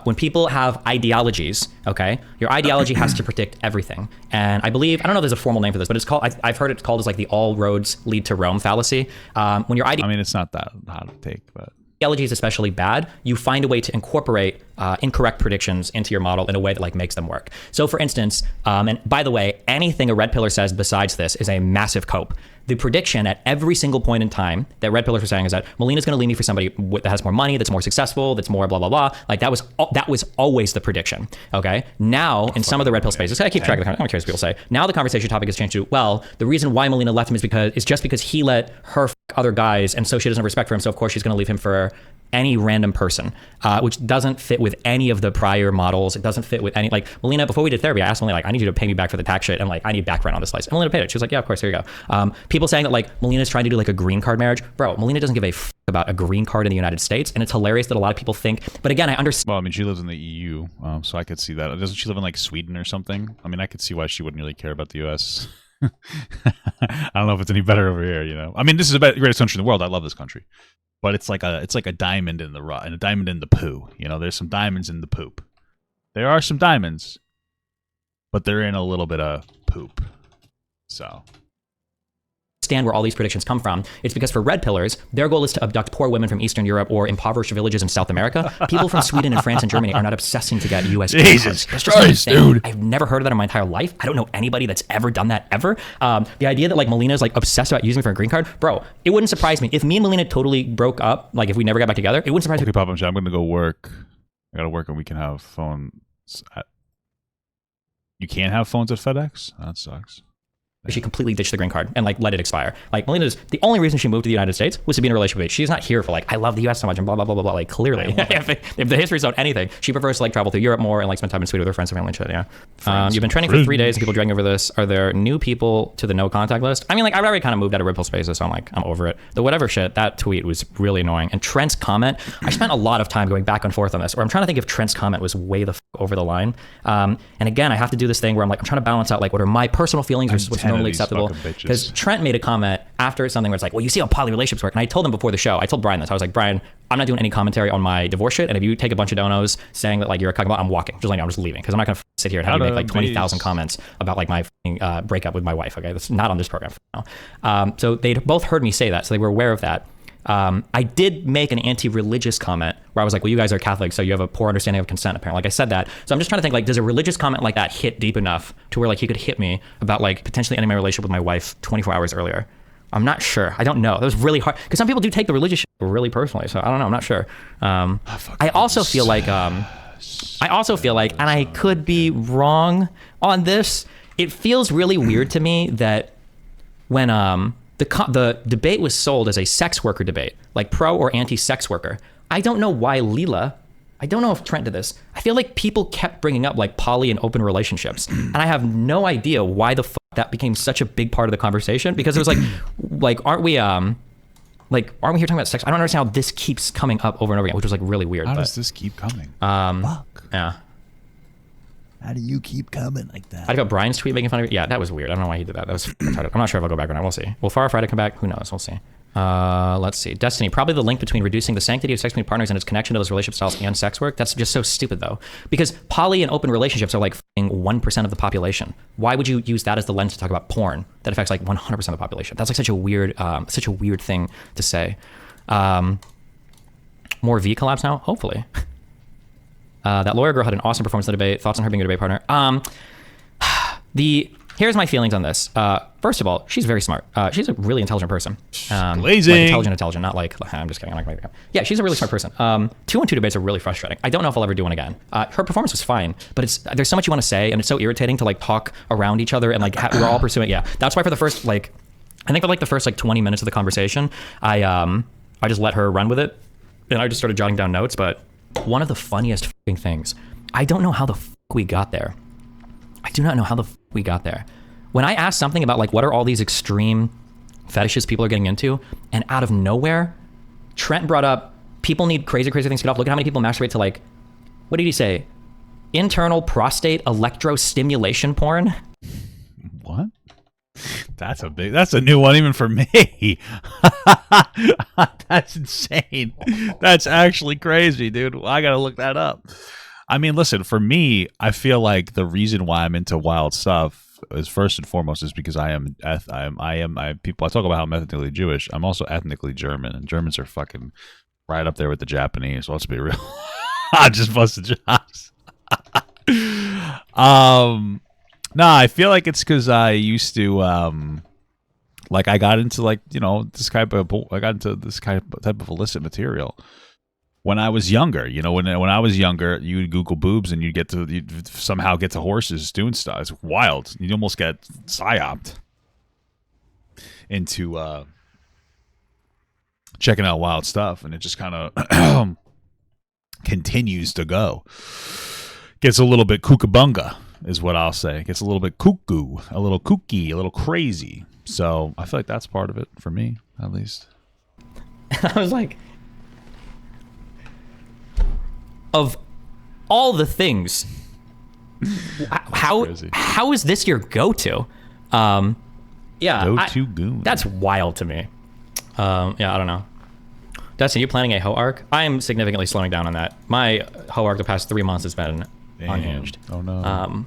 When people have ideologies, okay, your ideology has to predict everything. And I believe, I don't know if there's a formal name for this, but it's called, I've heard it called as like the all roads lead to Rome fallacy. When your it's not that hard to take, but ideology is especially bad, you find a way to incorporate incorrect predictions into your model in a way that like makes them work. So for instance, and by the way, anything a red pillar says besides this is a massive cope. The prediction at every single point in time that red pillars are saying is that Melina's going to leave me for somebody that has more money, that's more successful, that's more blah, blah, blah. Like that was always the prediction. Okay. Now in some of the red pill spaces, I keep track of the, I'm curious what people say. Now the conversation topic has changed to, well, the reason why Melina left him is just because he let her f other guys. And so she doesn't have respect for him. So of course she's going to leave him for any random person, which doesn't fit with any of the prior models. It doesn't fit with any, like Melina, before we did therapy, I asked Melina, like, I need you to pay me back for the tax shit. And like, I need back rent on this slice. And Melina paid it. She was like, yeah, of course, here you go. People saying that like Melina's trying to do like a green card marriage. Bro, Melina doesn't give a f about a green card in the United States. And it's hilarious that a lot of people think, but again, I understand. Well, I mean, she lives in the EU, so I could see that. Doesn't she live in like Sweden or something? I mean, I could see why she wouldn't really care about the US. I don't know if it's any better over here, I mean, this is the greatest country in the world. I love this country. But it's like a diamond in the rough and a diamond in the poo. There's some diamonds in the poop. There are some diamonds, but they're in a little bit of poop. So where all these predictions come from. It's because for red pillars, their goal is to abduct poor women from Eastern Europe or impoverished villages in South America. People from Sweden and France and Germany are not obsessing to get US Jesus Christ, dude. I've never heard of that in my entire life. I don't know anybody that's ever done that ever. The idea that like Melina's like obsessed about using me for a green card, bro, it wouldn't surprise me if me and Melina totally broke up. Like if we never got back together, it wouldn't surprise me. Okay, Papa, I'm gonna go work. I gotta work and we can have phones. You can't have phones at FedEx? That sucks. She completely ditched the green card and like let it expire. Like Melina's, the only reason she moved to the United States was to be in a relationship with me. She's not here for like, I love the US so much and blah, blah, blah, blah, blah. Like clearly, if the history's out anything, she prefers to like travel through Europe more and like spend time in Sweden with her friends and family and shit, yeah. You've been trending for 3 days and people dragging over this. Are there new people to the no contact list? I mean, like I've already kind of moved out of Ripple spaces, so I'm over it. The whatever shit, that tweet was really annoying. And Trent's comment, I spent a lot of time going back and forth on this, or I'm trying to think if Trent's comment was way the f over the line. And again, I have to do this thing where I'm trying to balance out like what are my personal feelings versus what's normally acceptable. Because Trent made a comment after something where it's like, well, you see how poly relationships work. And I told him before the show, I told Brian this. I was like, Brian, I'm not doing any commentary on my divorce shit. And if you take a bunch of donos saying that like you're a cuckold, I'm walking. Just like, I'm just leaving. Because I'm not going to sit here and have you make like 20,000 comments about like my breakup with my wife. Okay, that's not on this program. So they both heard me say that. So they were aware of that. I did make an anti-religious comment where I was like, well, you guys are Catholic, so you have a poor understanding of consent, apparently. Like I said that. So I'm just trying to think, like, does a religious comment like that hit deep enough to where, like, he could hit me about, like, potentially ending my relationship with my wife 24 hours earlier? I'm not sure. I don't know. That was really hard. Because some people do take the religious shit really personally, so I don't know. I'm not sure. I also feel like, and I could be wrong on this, it feels really weird to me that when, the debate was sold as a sex worker debate, like pro or anti-sex worker. I don't know why Leela, I don't know if Trent did this. I feel like people kept bringing up like poly and open relationships. And I have no idea why the fuck that became such a big part of the conversation, because it was like, aren't we here talking about sex? I don't understand how this keeps coming up over and over again, which was like really weird. How does this keep coming? Fuck. Yeah. How do you keep coming like that? I got Brian's tweet making fun of it. Yeah, that was weird. I don't know why he did that. That was retarded. I'm not sure if I'll go back or not. We'll see. Will Far Friday come back? Who knows? We'll see. Let's see. Destiny. Probably the link between reducing the sanctity of sex between partners and its connection to those relationship styles and sex work. That's just so stupid, though. Because poly and open relationships are like 1% of the population. Why would you use that as the lens to talk about porn that affects like 100% of the population? That's like such a weird thing to say. More V collabs now? Hopefully. That lawyer girl had an awesome performance in the debate. Thoughts on her being a debate partner? Here's my feelings on this. First of all, she's very smart. She's a really intelligent person. Glazing. Like intelligent, not like, I'm just kidding. I'm not gonna, yeah, she's a really smart person. 2-on-2 debates are really frustrating. I don't know if I'll ever do one again. Her performance was fine, but there's so much you want to say, and it's so irritating to like talk around each other and like we're all pursuing. Yeah, that's why for the first like, I think for like the first like 20 minutes of the conversation, I just let her run with it, and I just started jotting down notes. But one of the funniest fucking things, I don't know how the fuck we got there. I do not know how the fuck we got there. When I asked something about like what are all these extreme fetishes people are getting into, and out of nowhere, Trent brought up people need crazy things to get off. Look at how many people masturbate to like, what did he say? Internal prostate electrostimulation porn. What? That's a new one even for me. That's insane. That's actually crazy, dude. I gotta look that up. I mean, listen, for me, I feel like the reason why I'm into wild stuff is first and foremost is because I talk about how I'm ethnically Jewish. I'm also ethnically German, and Germans are fucking right up there with the Japanese. Let's be real. I just busted jobs. I feel like it's because I used to I got into this type of illicit material when I was younger. When I was younger, you'd Google boobs and you'd somehow get to horses doing stuff. It's wild. You almost get psyoped into checking out wild stuff, and it just kind of continues to go. Gets a little bit kookabunga, is what I'll say. Gets a little bit cuckoo, a little kooky, a little crazy. So I feel like that's part of it for me, at least. I was like, of all the things, how is this your go-to? Go-to goon. That's wild to me. I don't know. Dustin, you planning a hoe arc? I am significantly slowing down on that. My hoe arc the past 3 months has been unhinged. Oh no.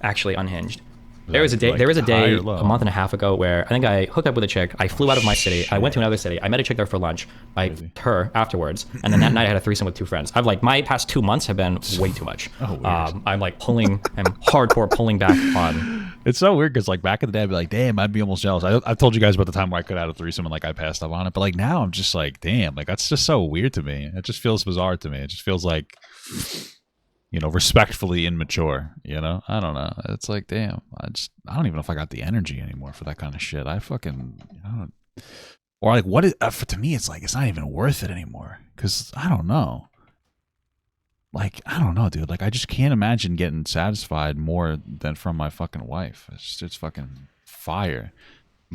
Actually unhinged. There was a day a month and a half ago where I think I hooked up with a chick. I flew out of my city. I went to another city. I met a chick there for lunch. I her afterwards, and then that night I had a threesome with 2 friends. I've my past 2 months have been way too much. I'm hardcore pulling back on. It's so weird because back in the day I'd be like, damn, I'd be almost jealous. I've told you guys about the time where I could have a threesome and I passed up on it, but now I'm just like, damn, that's just so weird to me. It just feels bizarre to me. It just feels like, respectfully immature, I don't know. It's like, damn, I don't even know if I got the energy anymore for that kind of shit. What is, to me, it's it's not even worth it anymore. Cause I don't know. I don't know, dude. I just can't imagine getting satisfied more than from my fucking wife. It's fucking fire.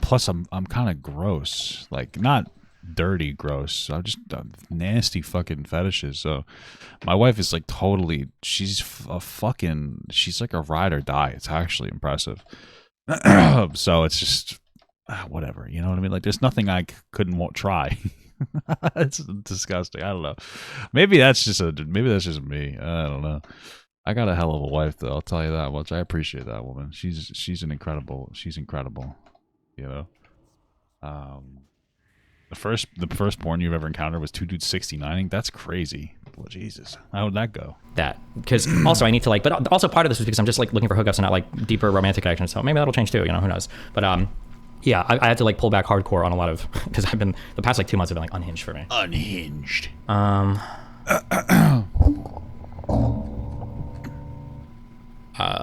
Plus I'm kind of gross. Not dirty gross. I'm just nasty fucking fetishes. So my wife is totally, she's like a ride or die. It's actually impressive. So it's just whatever, you know what I mean? There's nothing I won't try. It's disgusting. I don't know. Maybe that's just me. I don't know. I got a hell of a wife though, I'll tell you that much. I appreciate that woman. She's incredible. The first porn you've ever encountered was 2 dudes 69ing. That's crazy. Well, Jesus, how would that go? That because also I need to but also part of this was because I'm just looking for hookups and not deeper romantic connection. So maybe that'll change too. Who knows? But yeah, I had to pull back hardcore on a lot of because I've been the past 2 months have been unhinged for me. Unhinged.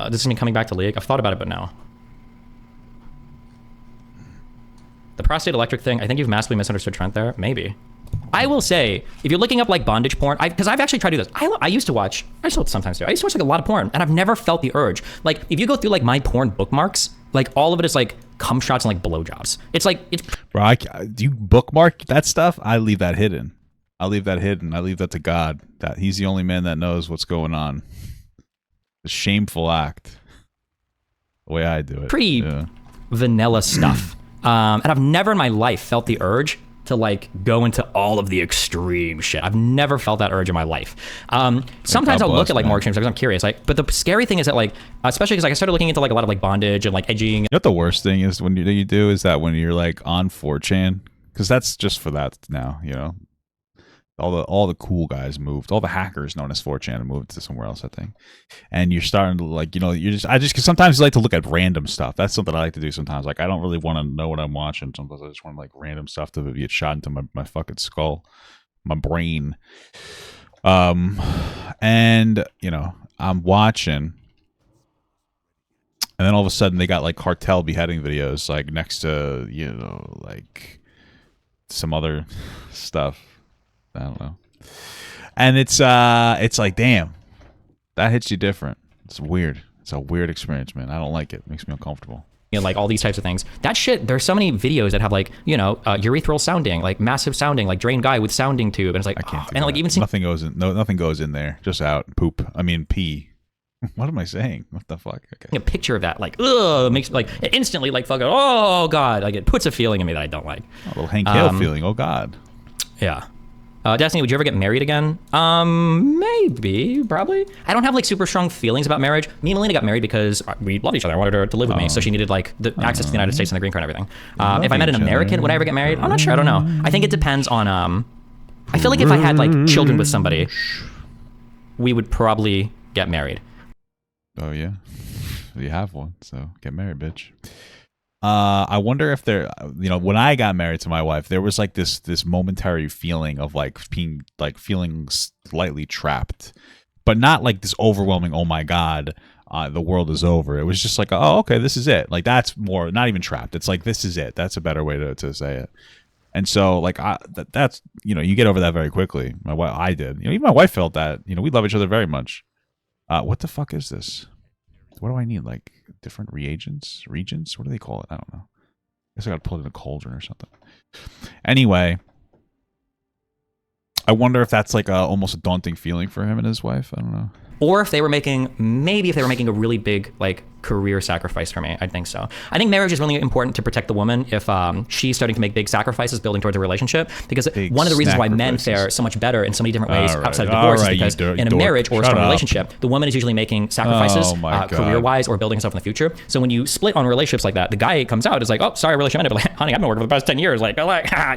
This is me coming back to League. I've thought about it, but no. The prostate electric thing, I think you've massively misunderstood Trent there. Maybe. I will say, if you're looking up bondage porn, because I've actually tried to do this. I used to watch, I still sometimes do. I used to watch a lot of porn, and I've never felt the urge. If you go through my porn bookmarks, all of it is cum shots and blowjobs. It's Bro, do you bookmark that stuff? I leave that hidden. I leave that to God. That he's the only man that knows what's going on. A shameful act. The way I do it. Pretty vanilla stuff. And I've never in my life felt the urge to go into all of the extreme shit. I've never felt that urge in my life. Sometimes I'll look at more extreme stuff because I'm curious. But the scary thing is that especially because I started looking into a lot of bondage and edging. You know what the worst thing is when you do is that when you're on 4chan, because that's just for that now, All the cool guys moved. All the hackers known as 4chan moved to somewhere else, I think. And you're starting to like, you know, cause sometimes I like to look at random stuff. That's something I like to do sometimes. Like I don't really want to know what I'm watching. Sometimes I just want like random stuff to get shot into my fucking skull, my brain. And you know, I'm watching, and then all of a sudden they got like cartel beheading videos like next to, you know, like some other stuff. I don't know. And it's like, damn, that hits you different. It's weird. It's a weird experience, man. I don't like it. It makes me uncomfortable. You know, like all these types of things. That shit, there's so many videos that have like, you know, urethral sounding, like massive sounding, like drained guy with sounding tube. And it's like, I can't and like even see nothing goes in. No, nothing goes in there. Just out. Poop. I mean, pee. What am I saying? What the fuck? Okay. A picture of that, like, ugh, makes like instantly like fucking, oh God. Like it puts a feeling in me that I don't like. A little Hank Hill feeling. Oh God. Yeah. Destiny, would you ever get married again? Maybe, probably. I don't have like super strong feelings about marriage. Me and Melina got married because we loved each other. I wanted her to live with me, so she needed like the access to the United States and the green card and everything. If I met an American, would I ever get married? I'm not sure. I don't know. I think it depends on. I feel like if I had like children with somebody, we would probably get married. Oh yeah, you have one, so get married, bitch. I wonder if there, you know, when I got married to my wife, there was like this momentary feeling of like feeling slightly trapped, but not like this overwhelming, oh my God, the world is over. It was just like, oh, okay, this is it. Like that's more, not even trapped. It's like, this is it. That's a better way to say it. And so like, that's, you know, you get over that very quickly. I did, you know, even my wife felt that, you know, we love each other very much. What the fuck is this? What do I need? Like different reagents? What do they call it? I don't know. I guess I gotta pull it in a cauldron or something. Anyway, I wonder if that's like almost a daunting feeling for him and his wife. I don't know. Or if they were making, maybe if they were making a really big like career sacrifice for me, I think so. I think marriage is really important to protect the woman if she's starting to make big sacrifices building towards a relationship, because one of the reasons why men fare so much better in so many different ways outside of divorce is because in a marriage or a strong relationship, the woman is usually making sacrifices career-wise or building herself in the future. So when you split on relationships like that, the guy comes out is like, oh, sorry, relationship ended, but like, honey, I've been working for the past 10 years. Like, you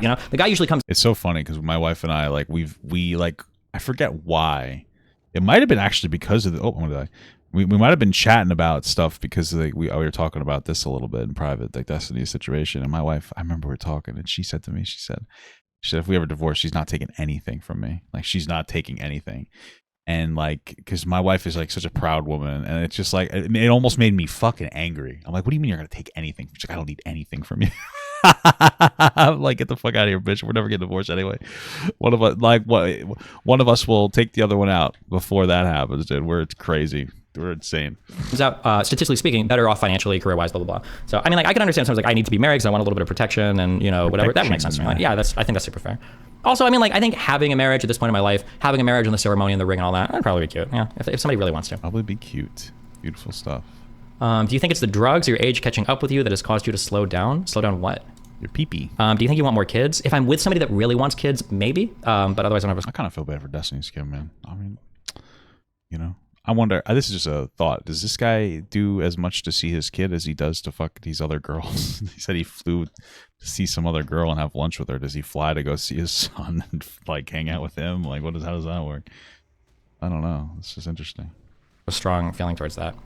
know, the guy usually comes. It's so funny because my wife and I, like, we like, I forget why. It might have been actually because of the, oh, what did I? We might have been chatting about stuff because like we were talking about this a little bit in private, like Destiny's situation. And my wife, I remember we were talking, and she said to me, she said, if we ever divorce, she's not taking anything from me. Like she's not taking anything. And like, because my wife is like such a proud woman, and it's just like it almost made me fucking angry. I'm like, what do you mean you're gonna take anything? She's like, I don't need anything from you. I'm like, get the fuck out of here, bitch. We're never getting divorced anyway. One of us will take the other one out before that happens, dude. We're crazy. We're insane. Statistically speaking, better off financially, career-wise, blah, blah, blah. So, I mean, like, I can understand sometimes, like, I need to be married because I want a little bit of protection and, you know, whatever. That makes sense to me. Like, yeah, I think that's super fair. Also, I mean, like, I think having a marriage at this point in my life, having a marriage and the ceremony and the ring and all that, that'd probably be cute. Yeah, if somebody really wants to. Probably be cute. Beautiful stuff. Do you think it's the drugs or your age catching up with you that has caused you to slow down? Slow down what? Your pee-pee. Do you think you want more kids? If I'm with somebody that really wants kids, maybe. But otherwise, I kind of feel bad for Destiny's Kid, man. I mean, you know, I wonder. This is just a thought. Does this guy do as much to see his kid as he does to fuck these other girls? He said he flew to see some other girl and have lunch with her. Does he fly to go see his son and like hang out with him? Like, how does that work? I don't know. It's just interesting. A strong feeling towards that.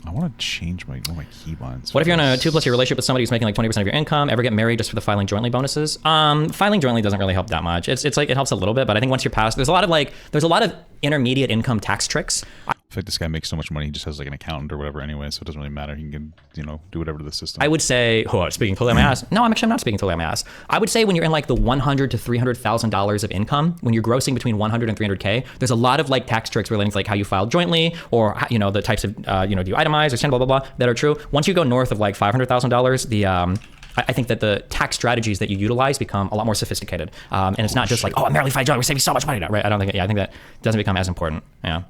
I want to change my keybinds. What if you're in a 2+ year relationship with somebody who's making like 20% of your income? Ever get married just for the filing jointly bonuses? Filing jointly doesn't really help that much. It's like it helps a little bit, but I think once you're past, there's a lot of intermediate income tax tricks. I feel like this guy makes so much money, he just has like an accountant or whatever anyway, so it doesn't really matter. He can, you know, do whatever to the system. I would say, speaking totally on my ass. No, I'm not speaking totally on my ass. I would say when you're in like the $100,000 to $300,000 of income, when you're grossing between 100 and 300K, there's a lot of like tax tricks relating to like how you file jointly, or you know, the types of do you itemize or send blah blah blah that are true. Once you go north of like $500,000, I think that the tax strategies that you utilize become a lot more sophisticated, and it's not just like, I'm merely filing jointly, we're saving so much money now, right? I think that doesn't become as important. Yeah.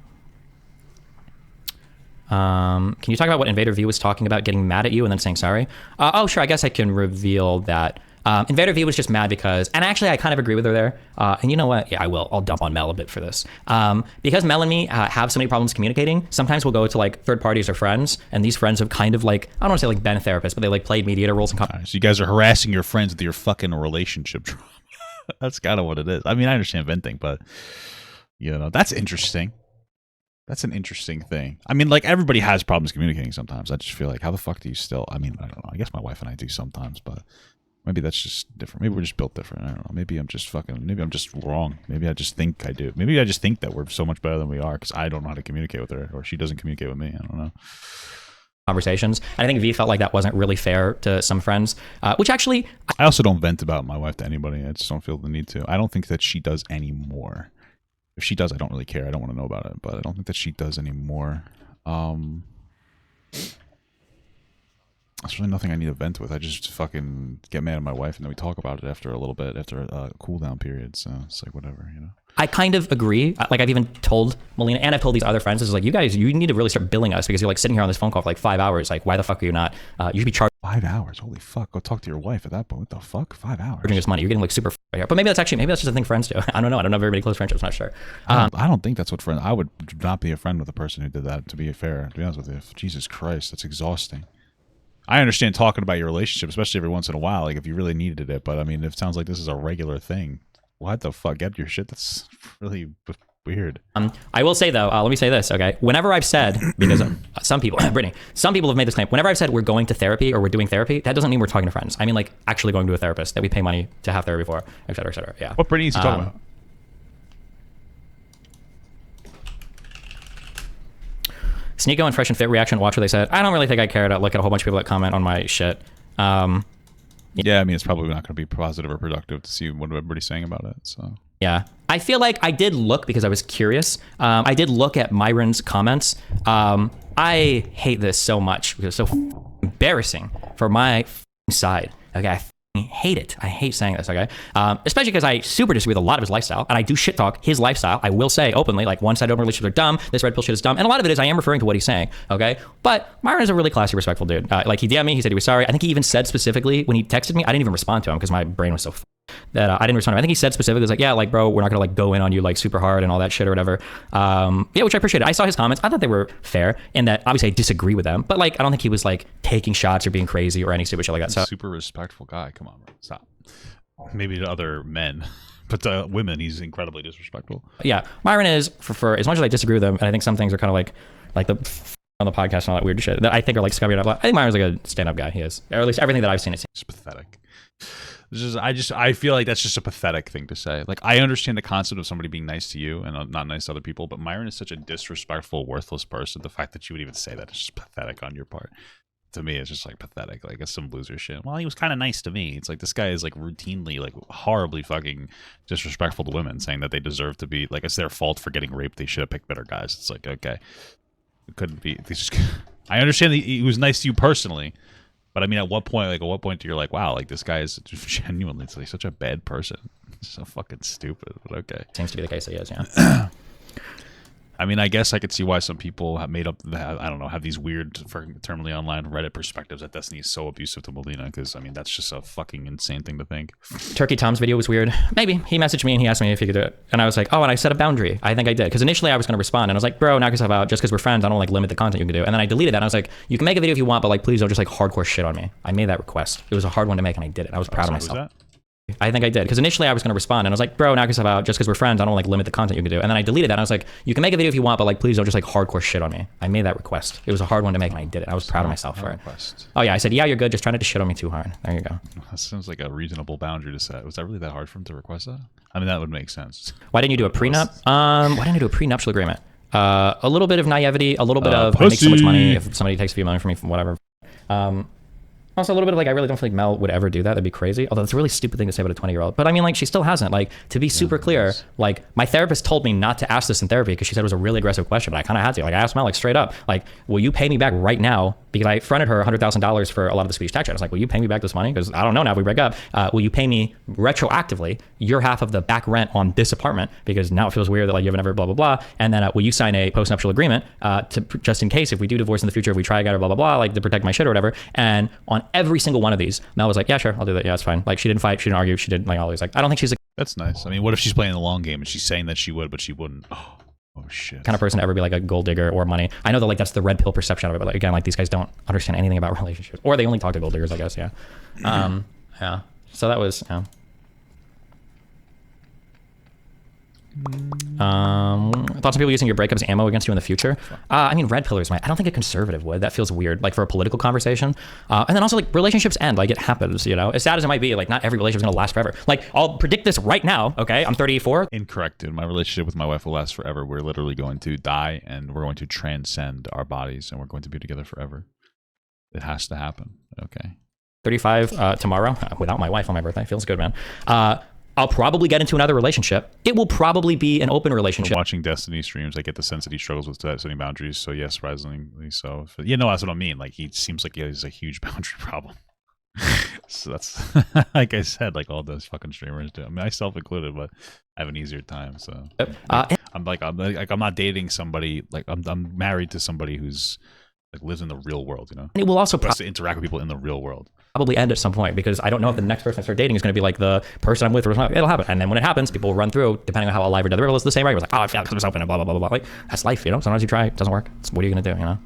Can you talk about what Invader V was talking about, getting mad at you and then saying sorry? Sure. I guess I can reveal that. Invader V was just mad because, and actually I kind of agree with her there. And you know what? Yeah, I will. I'll dump on Mel a bit for this. Because Mel and me have so many problems communicating, sometimes we'll go to like third parties or friends, and these friends have kind of like, I don't want to say like been therapists, but they like played mediator roles. So you guys are harassing your friends with your fucking relationship drama. That's kind of what it is. I mean, I understand venting, but that's interesting. That's an interesting thing. I mean, like, everybody has problems communicating sometimes. I just feel like, how the fuck do you still? I mean, I don't know. I guess my wife and I do sometimes, but maybe that's just different. Maybe we're just built different. I don't know. Maybe I'm just wrong. Maybe I just think I do. Maybe I just think that we're so much better than we are because I don't know how to communicate with her, or she doesn't communicate with me. I don't know. Conversations. And I think V felt like that wasn't really fair to some friends, which actually... I also don't vent about my wife to anybody. I just don't feel the need to. I don't think that she does anymore. If she does, I don't really care. I don't want to know about it, but I don't think that she does anymore. That's really nothing I need to vent with. I just fucking get mad at my wife, and then we talk about it after a little bit, after a cool down period. So it's like, whatever, I kind of agree. Like, I've even told Melina, and I've told these other friends, it's like, you guys, you need to really start billing us because you're like sitting here on this phone call for like 5 hours. Like, why the fuck are you not? You should be charged 5 hours. Holy fuck! Go talk to your wife at that point. What the fuck? 5 hours. Charging us money. You're getting like super here. But maybe that's just a thing friends do. I don't know. I don't have very many close friendships. I'm not sure. I don't think that's what friends. I would not be a friend with a person who did that. To be fair, to be honest with you, Jesus Christ, that's exhausting. I understand talking about your relationship, especially every once in a while, like if you really needed it. But I mean, it sounds like this is a regular thing. What the fuck? Get your shit. That's really weird. I will say though, let me say this, okay? Whenever I've said, because some people, Brittany, some people have made this claim. Whenever I've said we're going to therapy or we're doing therapy, that doesn't mean we're talking to friends. I mean, like, actually going to a therapist that we pay money to have therapy for, et cetera, et cetera. Yeah. What Brittany is he talking about? Sneeko and Fresh and Fit reaction. Watch what they said. I don't really think I care to look at a whole bunch of people that comment on my shit. Yeah, I mean, it's probably not going to be positive or productive to see what everybody's saying about it. So yeah, I feel like I did look because I was curious. I did look at Myron's comments. I hate this so much because it's so embarrassing for my side. Okay, I hate it. I hate saying this. Okay, especially because I super disagree with a lot of his lifestyle, and I do shit talk his lifestyle. I will say openly, like, one-sided relationships are dumb. This red pill shit is dumb, and a lot of it is I am referring to what he's saying. Okay, but Myron is a really classy, respectful dude. Like, he DM'd me. He said he was sorry. I think he even said specifically when he texted me. I didn't even respond to him because my brain was so that I didn't respond to him. I think he said specifically, was like, yeah, like, bro, we're not gonna like go in on you like super hard and all that shit or whatever. Yeah, which I appreciated. I saw his comments. I thought they were fair, and that obviously I disagree with them, but like, I don't think he was like taking shots or being crazy or any stupid shit like that. So super respectful guy. Come on, bro. Stop. Maybe to other men, but to women, he's incredibly disrespectful. Yeah, Myron is for as much as I disagree with him, and I think some things are kind of like the on the podcast and all that weird shit that I think are like scummy. I think Myron's like a stand-up guy. He is, or at least everything that I've seen. It's pathetic. I feel like that's just a pathetic thing to say. Like, I understand the concept of somebody being nice to you and not nice to other people, but Myron is such a disrespectful, worthless person. The fact that you would even say that is just pathetic on your part. To me, it's just like pathetic. Like, it's some loser shit. Well, he was kind of nice to me. It's like, this guy is like routinely, like, horribly fucking disrespectful to women, saying that they deserve to be, like, it's their fault for getting raped. They should have picked better guys. It's like, okay, it couldn't be. I understand that he was nice to you personally, but I mean, at what point you're like, wow, like, this guy is genuinely, it's like such a bad person. It's so fucking stupid. But okay, seems to be the case. He is, yeah. I mean, I guess I could see why some people have made up, I don't know, have these weird, terminally online Reddit perspectives that Destiny is so abusive to Melina, because, I mean, that's just a fucking insane thing to think. Turkey Tom's video was weird. Maybe. He messaged me and he asked me if he could do it. And I was like, oh, and I set a boundary. I think I did. Because initially I was going to respond, and I was like, bro, knock yourself out. Just because we're friends, I don't like limit the content you can do. And then I deleted that, and I was like, you can make a video if you want, but like, please don't just like hardcore shit on me. I made that request. It was a hard one to make, and I did it. I was proud of myself. I think I did. Because initially I was going to respond, and I was like, bro, knock yourself out. Just because we're friends, I don't like limit the content you can do. And then I deleted that, and I was like, you can make a video if you want, but like, please don't just like hardcore shit on me. I made that request. It was a hard one to make, and I did it. I was proud of myself for it. Oh yeah, I said, yeah, you're good. Just try not to shit on me too hard. There you go. That sounds like a reasonable boundary to set. Was that really that hard for him to request that? I mean, that would make sense. Why didn't you do a prenup? Why didn't you do a prenuptial agreement? A little bit of naivety, a little bit of I make so much money if somebody takes a few money from me from whatever. Also a little bit of like, I really don't think Mel would ever do that. That'd be crazy. Although it's a really stupid thing to say about a 20-year-old. But I mean, like, she still hasn't. Like, to be super clear, like, my therapist told me not to ask this in therapy because she said it was a really aggressive question, but I kind of had to. Like, I asked Mel, like, straight up, like, will you pay me back right now? Because I fronted her $100,000 for a lot of the speech tax. I was like, will you pay me back this money? Because I don't know now if we break up. Will you pay me retroactively your half of the back rent on this apartment? Because now it feels weird that like you haven't ever blah, blah, blah. And then will you sign a postnuptial agreement to just in case if we do divorce in the future, if we try again or blah, blah, blah, like to protect my shit or whatever. And on every single one of these, Mel was like, yeah, sure, I'll do that. Yeah, it's fine. Like, she didn't fight. She didn't argue. She didn't like all these. Like, I don't think she's like, that's nice. I mean, what if she's playing the long game and she's saying that she would, but she wouldn't? Oh shit. Kind of person to ever be like a gold digger or money. I know that like that's the red pill perception of it, but like, again, like these guys don't understand anything about relationships, or they only talk to gold diggers, I guess. Yeah. Yeah. So that was, Thoughts on people using your breakup as ammo against you in the future? I mean, red pillars might. I don't think a conservative would. That feels weird, like for a political conversation. And then also, like, relationships end. Like, it happens, you know? As sad as it might be, like, not every relationship is going to last forever. Like, I'll predict this right now, okay? I'm 34. Incorrect, dude. My relationship with my wife will last forever. We're literally going to die, and we're going to transcend our bodies, and we're going to be together forever. It has to happen, okay? 35 tomorrow, without my wife on my birthday. Feels good, man. I'll probably get into another relationship. It will probably be an open relationship. From watching Destiny streams, I get the sense that he struggles with setting boundaries. So yes, surprisingly so. Yeah, no, that's what I mean. Like, he seems like he has a huge boundary problem. So that's like I said, like all those fucking streamers do. I mean, myself included, but I have an easier time. So I'm not dating somebody. Like I'm married to somebody who's like lives in the real world. You know, and it will also to interact with people in the real world. Probably end at some point, because I don't know if the next person I start dating is going to be like the person I'm with, or it'll happen. And then when it happens, people will run through, depending on how alive or dead the riddle is, the same regular. Like, oh, I feel like it's open and blah, blah, blah, blah, blah. Like, that's life, you know? Sometimes you try, it doesn't work. What are you going to do, you know?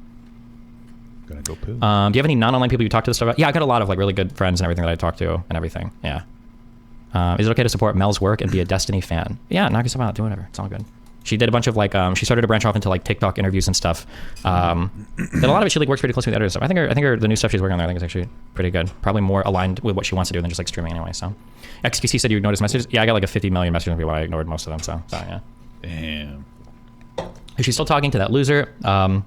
Gonna go poo. Do you have any non-online people you talk to this stuff about? Yeah, I've got a lot of like really good friends and everything that I talk to and everything. Yeah. Is it okay to support Mel's work and be a Destiny fan? Yeah, knock yourself out. Do whatever. It's all good. She did a bunch of like, she started to branch off into like TikTok interviews and stuff. And a lot of it, she like works pretty closely with editors and stuff. I think the new stuff she's working on there, I think is actually pretty good. Probably more aligned with what she wants to do than just like streaming anyway. So, XQC said you noticed messages. Yeah, I got like a 50 million messages from people. I ignored most of them. So yeah. Damn. Is she still talking to that loser? Are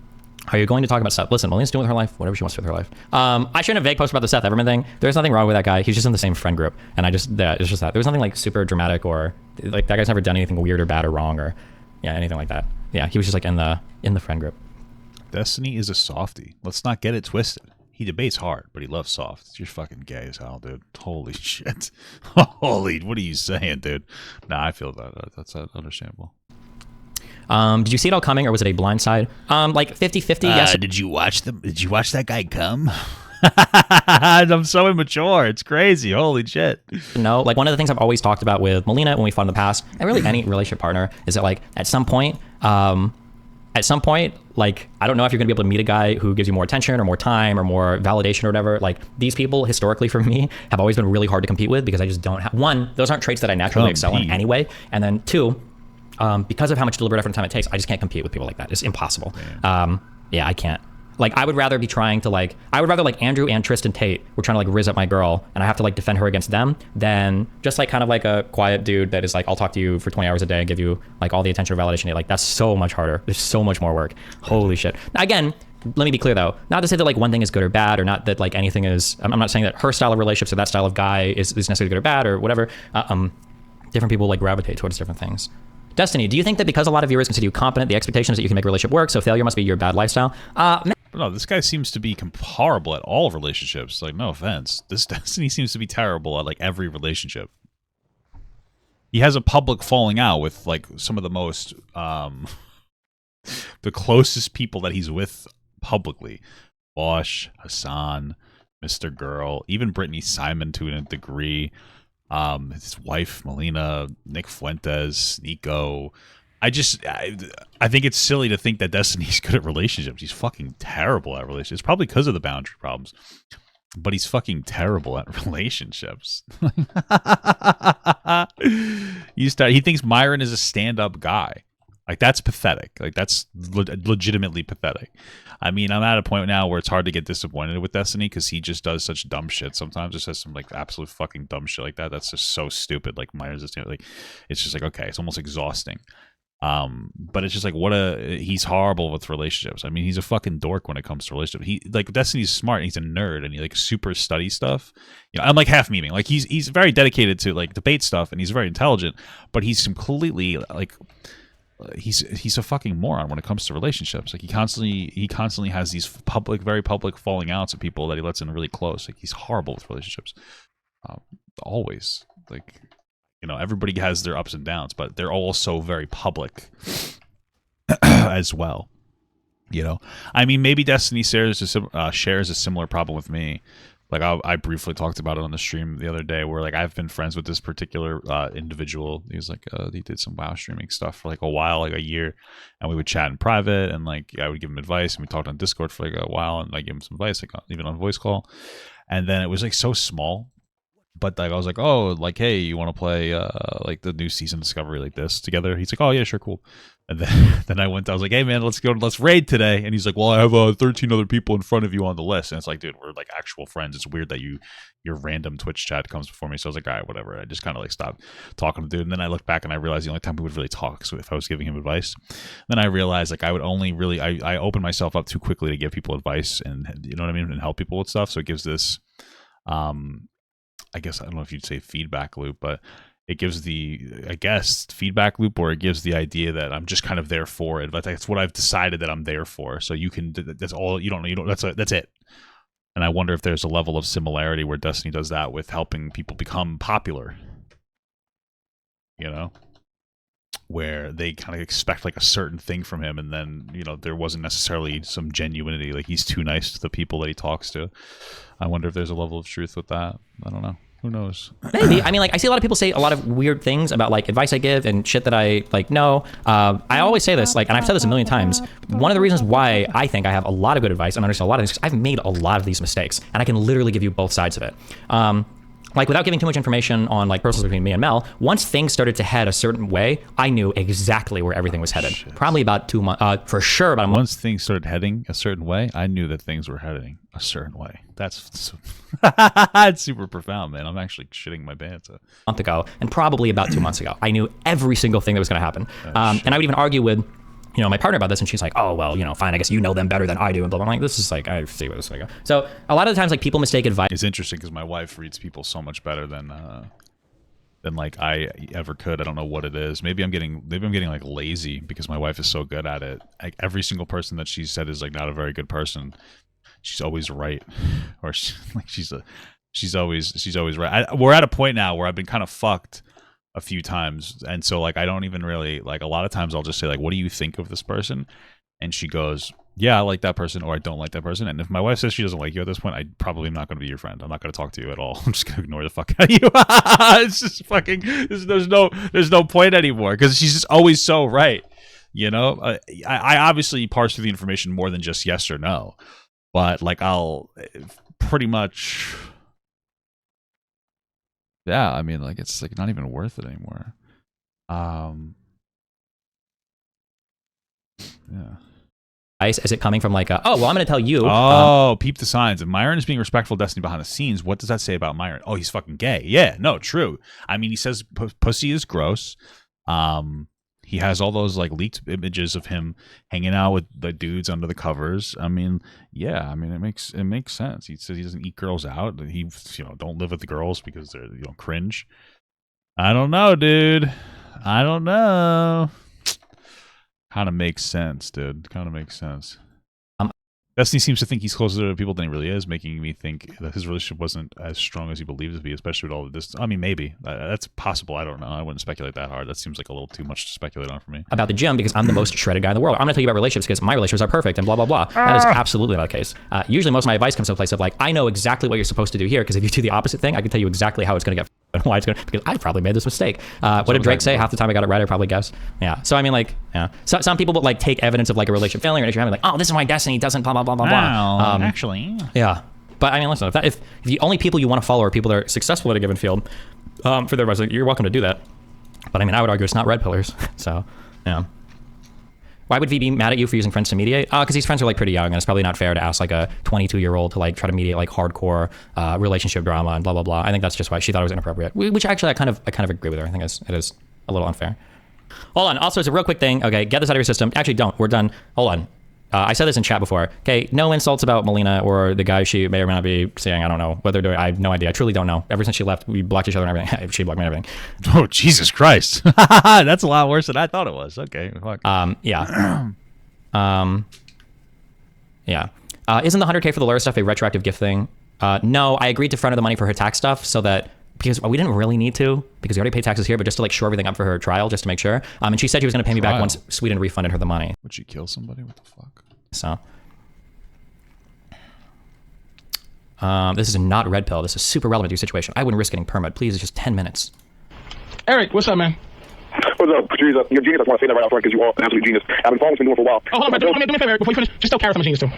you going to talk about Seth? Listen, Maline's doing with her life whatever she wants to do with her life. I shouldn't have vague post about the Seth Everman thing. There's nothing wrong with that guy. He's just in the same friend group, and it's just that. There was nothing like super dramatic or like that guy's never done anything weird or bad or wrong or anything like that. Yeah, he was just like in the friend group. Destiny is a softie. Let's not get it twisted. He debates hard, but he loves soft. You're fucking gay as hell, dude. Holy shit. Holy, what are you saying, dude? Nah, I feel that. That's understandable. Did you see it all coming, or was it a blindside? Like 50-50, yes. Did you watch that guy come? I'm so immature. It's crazy. Holy shit. No, like one of the things I've always talked about with Melina when we fought in the past, and really any relationship partner, is that like at some point, like I don't know if you're gonna be able to meet a guy who gives you more attention or more time or more validation or whatever. Like these people historically for me have always been really hard to compete with, because I just don't have, one, those aren't traits that I naturally excel in anyway, and then two, because of how much deliberate effort and time it takes, I just can't compete with people like that. It's impossible. I can't. Like, I would rather be trying to like, Andrew and Tristan Tate were trying to like riz up my girl, and I have to like defend her against them, than just like kind of like a quiet dude that is like, I'll talk to you for 20 hours a day and give you like all the attention or validation. Like, that's so much harder. There's so much more work. Holy shit. Now, again, let me be clear though, not to say that like one thing is good or bad, or not that like anything is, I'm not saying that her style of relationships or that style of guy is necessarily good or bad or whatever. Different people like gravitate towards different things. Destiny, do you think that because a lot of viewers consider you competent, the expectation is that you can make a relationship work, so failure must be your bad lifestyle? No, this guy seems to be horrible at all relationships. Like, no offense. This Destiny seems to be terrible at like every relationship. He has a public falling out with like some of the most, the closest people that he's with publicly. Bosch, Hassan, Mr. Girl, even Brittany Simon to a degree. His wife, Melina, Nick Fuentes, Nico. I think it's silly to think that Destiny's good at relationships. He's fucking terrible at relationships. It's probably because of the boundary problems, but he's fucking terrible at relationships. He thinks Myon is a stand-up guy. Like, that's pathetic. Like, that's legitimately pathetic. I mean, I'm at a point now where it's hard to get disappointed with Destiny, because he just does such dumb shit sometimes. Just says some like absolute fucking dumb shit like that. That's just so stupid. Like, Myron's just like, it's just like, okay, it's almost exhausting. But it's just like, he's horrible with relationships. I mean, he's a fucking dork when it comes to relationships. He like, Destiny's smart, and he's a nerd, and he like super studies stuff. You know, I'm like half memeing. Like, he's very dedicated to like debate stuff, and he's very intelligent, but he's completely like, he's a fucking moron when it comes to relationships. Like, he constantly has these very public falling outs of people that he lets in really close. Like, he's horrible with relationships. Always. Like, you know, everybody has their ups and downs, but they're also very public as well. You know, I mean, maybe Destiny shares a similar problem with me. Like, I briefly talked about it on the stream the other day, where like I've been friends with this particular individual. He was like, he did some WoW streaming stuff for like a while, like a year, and we would chat in private, and like I would give him advice, and we talked on Discord for like a while, and I give him some advice, like even on voice call, and then it was like so small But like I was like, oh, like, hey, you want to play like the new season Discovery like this together? He's like, oh yeah, sure, cool. And then I was like, hey man, let's raid today. And he's like, well, I have 13 other people in front of you on the list. And it's like, dude, we're like actual friends. It's weird that your random Twitch chat comes before me. So I was like, all right, whatever. I just kind of like stopped talking to the dude. And then I looked back and I realized the only time we would really talk is if I was giving him advice. Then I realized like I would only really I open myself up too quickly to give people advice and you know what I mean and help people with stuff. So it gives this I guess I don't know if you'd say feedback loop, but it gives feedback loop, or it gives the idea that I'm just kind of there for it. But that's what I've decided that I'm there for. So you can, that's all you don't know. That's it. And I wonder if there's a level of similarity where Destiny does that with helping people become popular, you know, where they kind of expect like a certain thing from him. And then, you know, there wasn't necessarily some genuinity. Like he's too nice to the people that he talks to. I wonder if there's a level of truth with that. I don't know. Who knows? Maybe. I mean, like, I see a lot of people say a lot of weird things about, like, advice I give and shit that I, like, know. I always say this, like, and I've said this a million times. One of the reasons why I think I have a lot of good advice and understand a lot of things is because I've made a lot of these mistakes, and I can literally give you both sides of it. Like, without giving too much information on, like, personals between me and Mel, once things started to head a certain way, I knew exactly where everything was headed. Shit. Probably about 2 months, for sure about a month. Once things started heading a certain way, I knew that things were heading a certain way. That's super profound, man. I'm actually shitting my pants. A month ago, and probably about 2 months ago. I knew every single thing that was going to happen. And I would even argue with, you know, my partner about this, and she's like, oh, well, you know, fine, I guess you know them better than I do, and blah, blah. I'm like, this is like, I see where this is going to go. So a lot of the times, like, people mistake advice. It's interesting because my wife reads people so much better than like I ever could. I don't know what it is. Maybe I'm getting like lazy because my wife is so good at it. Like every single person that she said is like not a very good person, she's always right, or she's always right. We're at a point now where I've been kind of fucked a few times, and so like I don't even really like, a lot of times I'll just say like, what do you think of this person? And she goes, yeah, I like that person, or I don't like that person. And if my wife says she doesn't like you at this point, I probably am not going to be your friend. I'm not going to talk to you at all. I'm just going to ignore the fuck out of you. It's just fucking, there's no point anymore because she's just always so right. You know, I obviously parse through the information more than just yes or no, but like I'll pretty much, yeah, I mean, like it's like not even worth it anymore. Yeah. Is it coming from like a, oh, well, I'm going to tell you. Peep the signs. If Myon is being respectful of Destiny behind the scenes, what does that say about Myon? Oh, he's fucking gay. Yeah, no, true. I mean, he says pussy is gross. He has all those like leaked images of him hanging out with the dudes under the covers. I mean, yeah, I mean, it makes sense. He says he doesn't eat girls out. He, you know, don't live with the girls because they're, you know, cringe. I don't know, dude. I don't know. Kind of makes sense, dude. Kind of makes sense. Destiny seems to think he's closer to people than he really is, making me think that his relationship wasn't as strong as he believed it to be, especially with all of this. I mean, maybe. That's possible. I don't know. I wouldn't speculate that hard. That seems like a little too much to speculate on for me. About the gym, because I'm the most shredded guy in the world. I'm going to tell you about relationships because my relationships are perfect and blah, blah, blah. That is absolutely not the case. Usually most of my advice comes from a place of like, I know exactly what you're supposed to do here, because if you do the opposite thing, I can tell you exactly how it's going to get and why it's going to, because I probably made this mistake. What did Drake say? Half the time I got it right, I probably guess. Yeah. So I mean, like, yeah. So, some people would like take evidence of like a relationship failing or an issue having like, oh, this is why Destiny doesn't blah, blah, blah, blah, blah. Actually. Yeah. But I mean, listen, if the only people you want to follow are people that are successful in a given field, for their advice, you're welcome to do that. But I mean, I would argue it's not red pillars. So, yeah. Why would V be mad at you for using friends to mediate? Because these friends are like pretty young, and it's probably not fair to ask like a 22-year-old to like try to mediate like hardcore relationship drama and blah blah blah. I think that's just why she thought it was inappropriate. Which actually I kind of agree with her. I think it is a little unfair. Hold on. Also, it's a real quick thing. Okay, get this out of your system. Actually, don't. We're done. Hold on. I said this in chat before. Okay, no insults about Melina or the guy she may or may not be seeing. I don't know what they're doing. I have no idea. I truly don't know. Ever since she left, we blocked each other and everything. She blocked me and everything. Oh, Jesus Christ. That's a lot worse than I thought it was. Okay. Fuck. Yeah. Yeah. Isn't the 100K for the lure stuff a retroactive gift thing? No, I agreed to front her the money for her tax stuff so that, because we didn't really need to, because we already paid taxes here, but just to like shore everything up for her trial, just to make sure. And she said she was going to pay me back once Sweden refunded her the money. Would she kill somebody? What the fuck? So. This is not red pill. This is super relevant to your situation. I wouldn't risk getting permit. Please, it's just 10 minutes. Eric, what's up, man? What's up, Patrice? You're a genius. I want to say that right out front because you are an absolute genius. I've been following what you've been doing for a while. Oh, hold on, do me a favor, Eric, before you finish. Just tell Kara I'm a genius, too.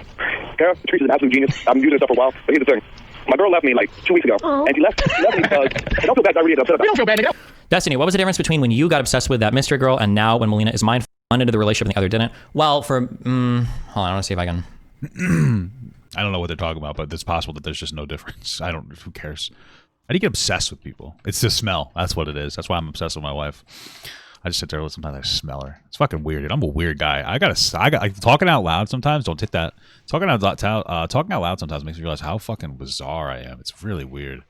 Kara, Patrice is an absolute genius. I've been using this stuff for a while. But here's the thing. My girl left me like 2 weeks ago, and she left me because I don't feel bad. I really upset about it. We don't feel bad, nigga. Destiny, what was the difference between when you got obsessed with that mystery girl and now when Melina is mindful into the relationship and the other didn't? Well, hold on, I want to see if I can. I don't know what they're talking about, but it's possible that there's just no difference. Who cares? I do get obsessed with people. It's the smell. That's what it is. That's why I'm obsessed with my wife. I just sit there and sometimes I smell her. It's fucking weird, dude. I'm a weird guy. I got like, talking out loud sometimes. Don't hit that. Talking out loud sometimes makes me realize how fucking bizarre I am. It's really weird.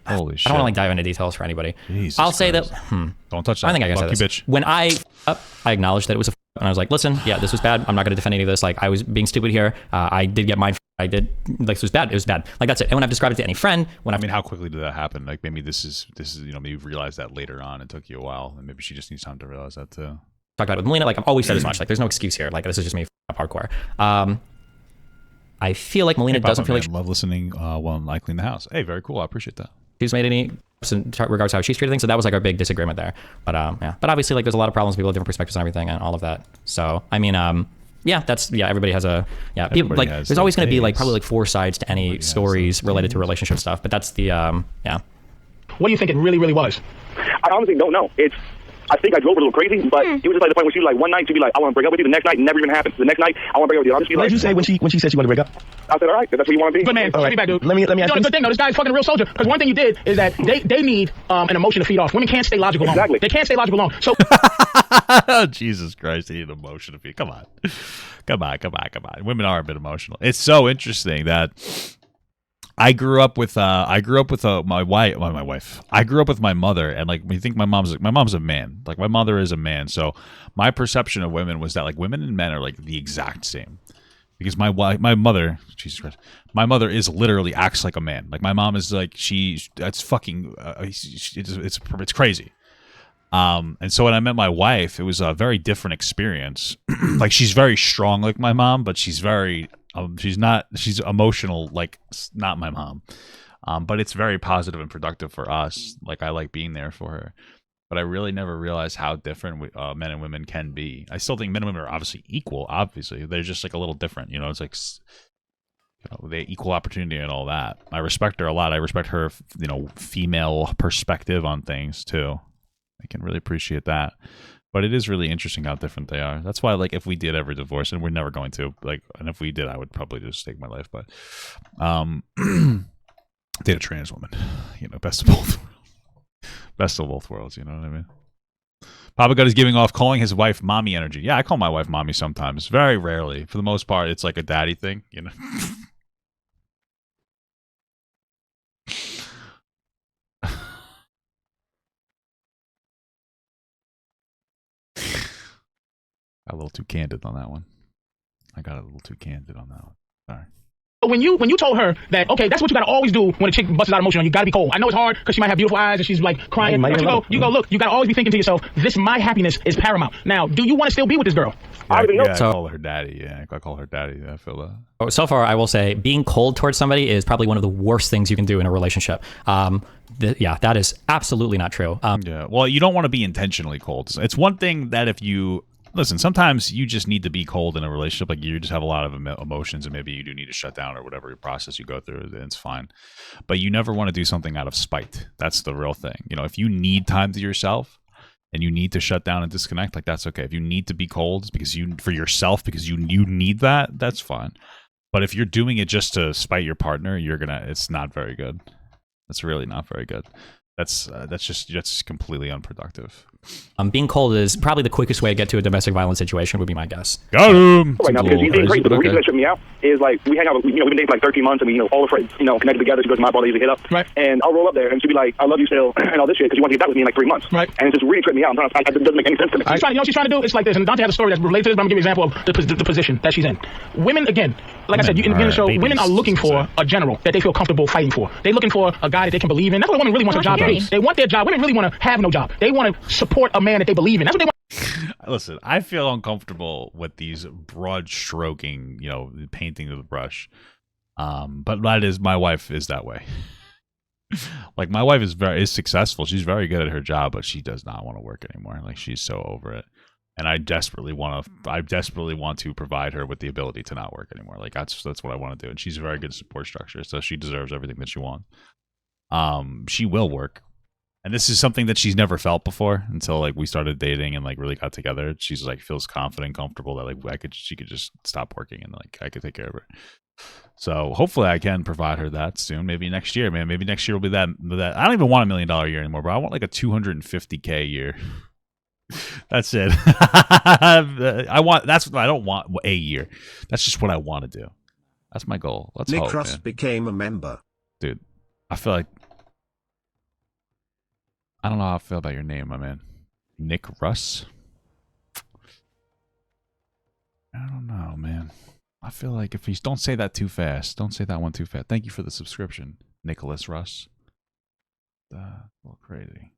Holy shit. I don't want to like dive into details for anybody. Jesus I'll say Christ. that. Don't touch that. I think I gotta say this. Bitch. When I acknowledged that it was and I was like, listen, yeah, this was bad. I'm not going to defend any of this. Like, I was being stupid here. I did get mine. I did, like, it was bad. It was bad. Like, that's it. And when I've described it to any friend, I mean, how quickly did that happen? Like, maybe this is, maybe you realized that later on. It took you a while, and maybe she just needs time to realize that too. Talked about it with Melina. Like, I've always said as much. Like, there's no excuse here. Like, this is just me up hardcore. I feel like Melina doesn't feel like love listening while I clean the house. Hey, very cool. I appreciate that. She's made any in regards to how she's treated things. So that was like our big disagreement there. But yeah, but obviously like there's a lot of problems. People have different perspectives and everything and all of that. So I mean, yeah, everybody has a people, like there's always going to be like probably like 4 sides to any stories related to relationship stuff. But that's the yeah. What do you think it really was? I honestly don't know. I think I drove a little crazy, but it was just like the point where she was like, one night she'd be like, I want to break up with you. The next night, it never even happened. The next night, I want to break up with you. I'll just be What like, did you say when she said she wanted to break up? I said, all right, if that's what you want to be. Good man. All right. Be back, dude. Let me ask you. Good thing, though. This guy's fucking a real soldier. Because one thing you did is that they need an emotion to feed off. Women can't stay logical long. Exactly. They can't stay logical long. So Jesus Christ, they need emotion to feed. Come on. Women are a bit emotional. It's so interesting that I grew up with my wife. I grew up with my mother, and like we think my mom's a man. Like my mother is a man. So my perception of women was that like women and men are like the exact same. Because my mother, Jesus Christ, my mother is literally acts like a man. Like my mom is like it's fucking it's crazy. And so when I met my wife, it was a very different experience. Like she's very strong like my mom, but she's very she's emotional like not my mom. But it's very positive and productive for us. Like I like being there for her. But I really never realized how different men and women can be. I still think men and women are obviously equal. Obviously, they're just like a little different. You know, it's like they equal opportunity and all that. I respect her a lot. I respect her, female perspective on things too. I can really appreciate that. But it is really interesting how different they are. That's why, like, if we did ever divorce, and we're never going to, like, and if we did, I would probably just take my life. But date a trans woman, best of both. Best of both worlds, you know what I mean? Papa God is giving off calling his wife mommy energy. Yeah, I call my wife mommy sometimes. Very rarely. For the most part, it's like a daddy thing, Got a little too candid on that one. Sorry. when you told her that, okay, that's what you gotta always do when a chick busts out emotional, you gotta be cold. I know it's hard because she might have beautiful eyes and she's like crying. But you go, look, you gotta always be thinking to yourself, my happiness is paramount. Now, do you want to still be with this girl? I call her daddy. Yeah, I call her daddy. I feel that. So far, I will say being cold towards somebody is probably one of the worst things you can do in a relationship. That is absolutely not true. Yeah, well, you don't want to be intentionally cold. It's one thing that if you listen, sometimes you just need to be cold in a relationship. Like you just have a lot of emotions and maybe you do need to shut down or whatever process you go through, and it's fine. But you never want to do something out of spite. That's the real thing. If you need time to yourself and you need to shut down and disconnect, like that's okay. If you need to be cold because you need that, that's fine. But if you're doing it just to spite your partner, it's not very good. That's really not very good. That's completely unproductive. Being cold is probably the quickest way to get to a domestic violence situation, would be my guess. Got him. Right now, because he's being crazy. But the reason that tripped me out is like we hang out. We've been dating for like 13 months, and we all the friends, connected together. She goes to my brother, usually hit up, right? And I'll roll up there, and she'll be like, "I love you still," and all this shit because you want to get back with me in like 3 months, right? And it just really tripped me out. It doesn't make any sense to me. She's trying to do. It's like this, and Dante has a story that's related to this. But I'm gonna give you an example of the position that she's in. Women, again, like I said, in the show, women are looking for a general that they feel comfortable fighting for. They're looking for a guy that they can believe in. That's what a woman really wants her job to be. They want their job. Women really want to have no job. They want to support a man that they believe in. That's what they want. Listen, I feel uncomfortable with these broad stroking, painting with a brush. But my wife is that way. Like my wife is successful. She's very good at her job, but she does not want to work anymore. Like she's so over it. And I desperately want to provide her with the ability to not work anymore. Like that's what I want to do. And she's a very good support structure, so she deserves everything that she wants. She will work. And this is something that she's never felt before until like we started dating and like really got together. She's like feels confident, comfortable that like she could just stop working and like I could take care of her. So hopefully I can provide her that soon. Maybe next year, man. Maybe next year will be that. I don't even want $1 million a year anymore, bro. I want like a $250K a year. That's it. I don't want a year. That's just what I want to do. That's my goal. Let's Nick hope, Russ man. became a member. Dude, I feel like I don't know how I feel about your name, my man. Nick Russ? I don't know, man. I feel like if he's don't say that too fast. Don't say that one too fast. Thank you for the subscription, Nicholas Russ. A little crazy.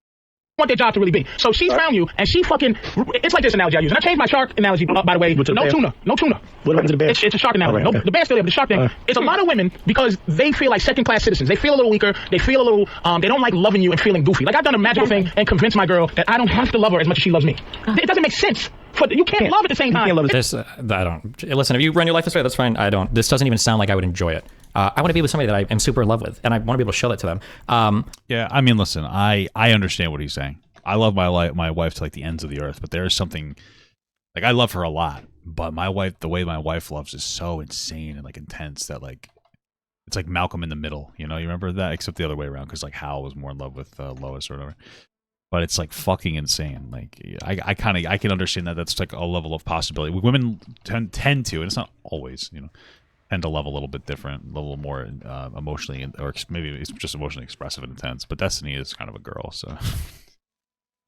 Want their job to really be. So she found you, and she fucking. It's like this analogy I use, and I changed my shark analogy by the way. No tuna. What happens to the bear? It's a shark analogy. Okay. The bear's still there, but the shark thing. It's a lot of women because they feel like second-class citizens. They feel a little weaker. They feel a little. They don't like loving you and feeling goofy. Like I've done a magical thing and convinced my girl that I don't have to love her as much as she loves me. It doesn't make sense. You can't love at the same time. This, I don't. Listen, if you run your life this way, that's fine. I don't. This doesn't even sound like I would enjoy it. I want to be with somebody that I am super in love with, and I want to be able to show that to them. Yeah, I mean, listen, I understand what he's saying. I love my wife to like the ends of the earth, but there is something like I love her a lot, but my wife, the way my wife loves is so insane and like intense that like it's like Malcolm in the Middle, you know? You remember that? Except the other way around, because like Hal was more in love with Lois or whatever. But it's like fucking insane. Like I can understand that that's like a level of possibility. Women tend to, and it's not always, you know, tend to love a little bit different, a little more emotionally, or maybe it's just emotionally expressive and intense. But Destiny is kind of a girl, so.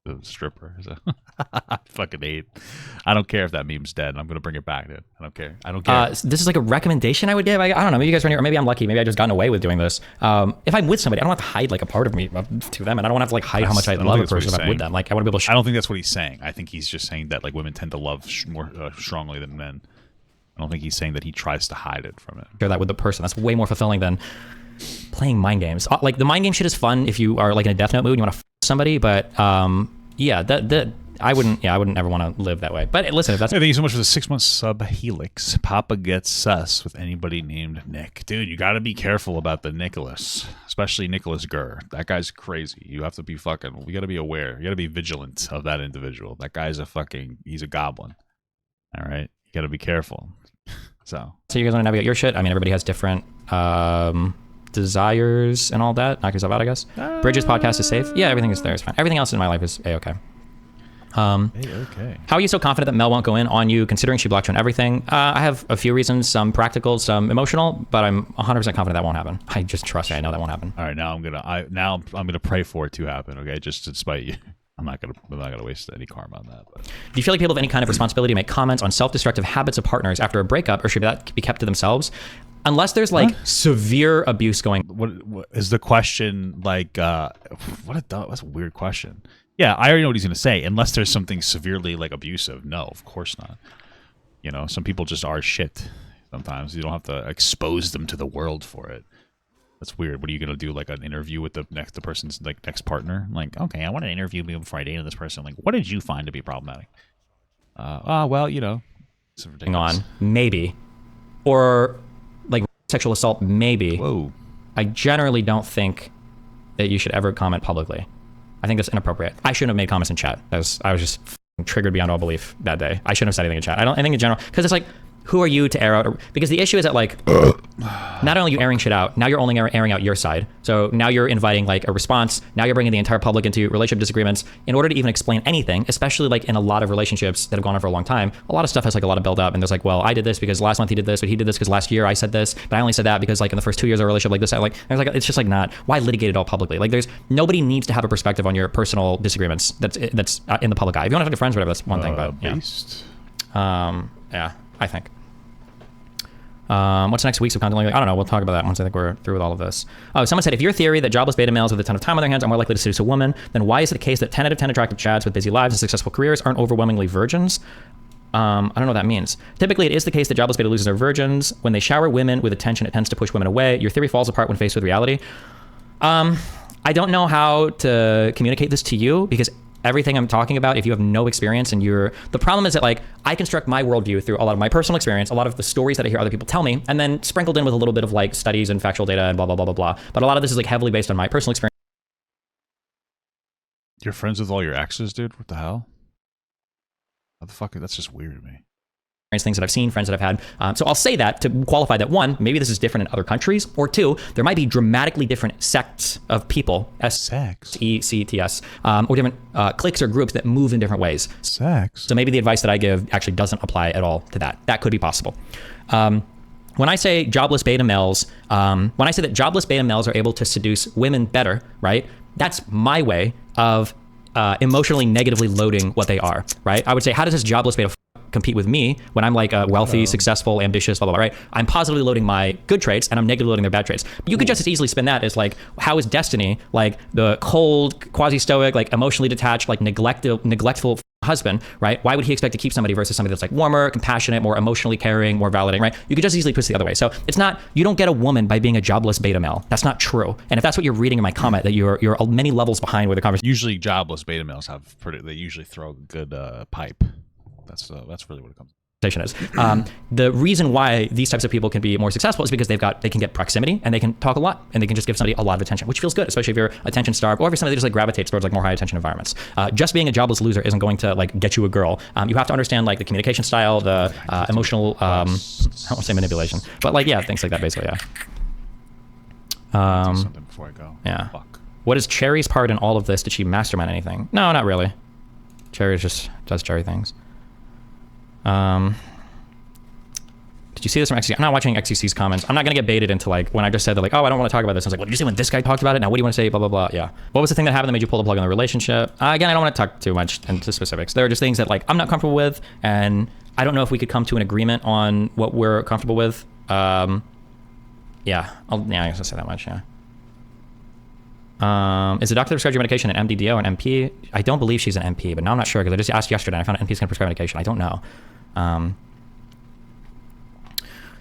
The stripper. So. I fucking hate. I don't care if that meme's dead. I'm gonna bring it back, dude. I don't care. I don't care. This is like a recommendation I would give. I don't know. Maybe you guys run or maybe I'm lucky. Maybe I just gotten away with doing this. If I'm with somebody, I don't have to hide like a part of me to them, and I don't want to have to like hide how much I love a person if I'm with them. Like I want to be able to. I don't think that's what he's saying. I think he's just saying that like women tend to love more strongly than men. I don't think he's saying that he tries to hide it from it. Share that with the person. That's way more fulfilling than playing mind games. Like the mind game shit is fun if you are like in a Death Note mood and you want to somebody, but yeah, that I wouldn't ever want to live that way. But listen, if that's thank you so much for the 6-month sub, Helix. Papa gets sus with anybody named Nick. Dude, you got to be careful about the Nicholas, especially Nicholas Gurr. That guy's crazy. You have to be fucking. We got to be aware. You got to be vigilant of that individual. That guy's he's a goblin. All right, you got to be careful. So you guys want to navigate your shit? I mean, everybody has different desires and all that. Knock yourself out, I guess. Bridges podcast is safe. Yeah, everything is there. It's fine. Everything else in my life is a-okay. Okay. How are you so confident that Mel won't go in on you, considering she blocked you on everything? I have a few reasons, some practical, some emotional, but I'm 100% confident that won't happen. I just trust you. I know that won't happen. All right, now I'm gonna pray for it to happen. Okay, just to spite you. I'm not gonna waste any karma on that. But. Do you feel like people have any kind of responsibility to make comments on self-destructive habits of partners after a breakup, or should that be kept to themselves? Unless there's like severe abuse going. What is the question? Like, that's a weird question. Yeah, I already know what he's gonna say. Unless there's something severely like abusive. No, of course not. You know, some people just are shit. Sometimes you don't have to expose them to the world for it. That's weird. What are you gonna do? Like an interview with the person's like next partner? Like, okay, I want to interview me before I date this person. Like, what did you find to be problematic? Well, you know, hang on, maybe, or like sexual assault, maybe. Whoa. I generally don't think that you should ever comment publicly. I think that's inappropriate. I shouldn't have made comments in chat. I was just triggered beyond all belief that day. I shouldn't have said anything in chat. I think in general, because it's like, who are you to air out? Because the issue is that like, not only are you airing shit out, now you're only airing out your side. So now you're inviting like a response. Now you're bringing the entire public into relationship disagreements in order to even explain anything, especially like in a lot of relationships that have gone on for a long time. A lot of stuff has like a lot of build up, and there's like, well, I did this because last month he did this, but he did this because last year I said this, but I only said that because like in the first 2 years of a relationship like this, there's like, it's just like not, why litigate it all publicly? Like nobody needs to have a perspective on your personal disagreements that's in the public eye. If you want to talk to friends, whatever, that's one thing, but yeah. Yeah, I think. What's next week's of content? I don't know. We'll talk about that once I think we're through with all of this. Oh, someone said, if your theory that jobless beta males with a ton of time on their hands are more likely to seduce a woman, then why is it the case that 10 out of 10 attractive chads with busy lives and successful careers aren't overwhelmingly virgins? I don't know what that means. Typically, it is the case that jobless beta losers are virgins. When they shower women with attention, it tends to push women away. Your theory falls apart when faced with reality. I don't know how to communicate this to you because everything I'm talking about, if you have no experience and the problem is that like I construct my worldview through a lot of my personal experience, a lot of the stories that I hear other people tell me, and then sprinkled in with a little bit of like studies and factual data and blah, blah, blah, blah, blah. But a lot of this is like heavily based on my personal experience. You're friends with all your exes, dude? What the hell? What the fuck? That's just weird to me. Things that I've seen, friends that I've had. So I'll say that to qualify that, one, maybe this is different in other countries, or two, there might be dramatically different sects of people, S-E-C-T-S, or different cliques or groups that move in different ways. Sex. So maybe the advice that I give actually doesn't apply at all to that. That could be possible. When I say jobless beta males, when I say that jobless beta males are able to seduce women better, right? That's my way of emotionally negatively loading what they are, right? I would say, how does this jobless beta compete with me when I'm like a wealthy, successful, ambitious, blah, blah, blah, right? I'm positively loading my good traits and I'm negatively loading their bad traits. But you could just as easily spin that as like, how is Destiny like the cold, quasi-stoic, like emotionally detached, like neglectful husband, right? Why would he expect to keep somebody versus somebody that's like warmer, compassionate, more emotionally caring, more validating, right? You could just easily push it the other way. So it's not, you don't get a woman by being a jobless beta male. That's not true. And if that's what you're reading in my comment, that you're many levels behind with the conversation. Usually jobless beta males they usually throw a good pipe. That's really what it comes to. Is. The reason why these types of people can be more successful is because they can get proximity and they can talk a lot and they can just give somebody a lot of attention, which feels good, especially if you're attention starved or if you're somebody that just like gravitates towards like more high attention environments. Just being a jobless loser isn't going to like get you a girl. You have to understand like the communication style, the emotional, I don't want to say manipulation, but like, yeah, things like that basically, yeah. Something before I go. Yeah. Fuck. What is Cherry's part in all of this? Did she mastermind anything? No, not really. Cherry just does Cherry things. Did you see this from XCC? I'm not watching XCC's comments. I'm not going to get baited into like, when I just said that like, oh, I don't want to talk about this. I was like, well, did you see when this guy talked about it? Now what do you want to say? Blah, blah, blah. Yeah. What was the thing that happened that made you pull the plug on the relationship? Again, I don't want to talk too much into specifics. There are just things that like, I'm not comfortable with. And I don't know if we could come to an agreement on what we're comfortable with. Yeah. I guess I'll say that much. Yeah. Is the doctor that prescribed your medication an MDDO or an MP? I don't believe she's an MP, but now I'm not sure because I just asked yesterday and I found an MP's going to prescribe medication. I don't know.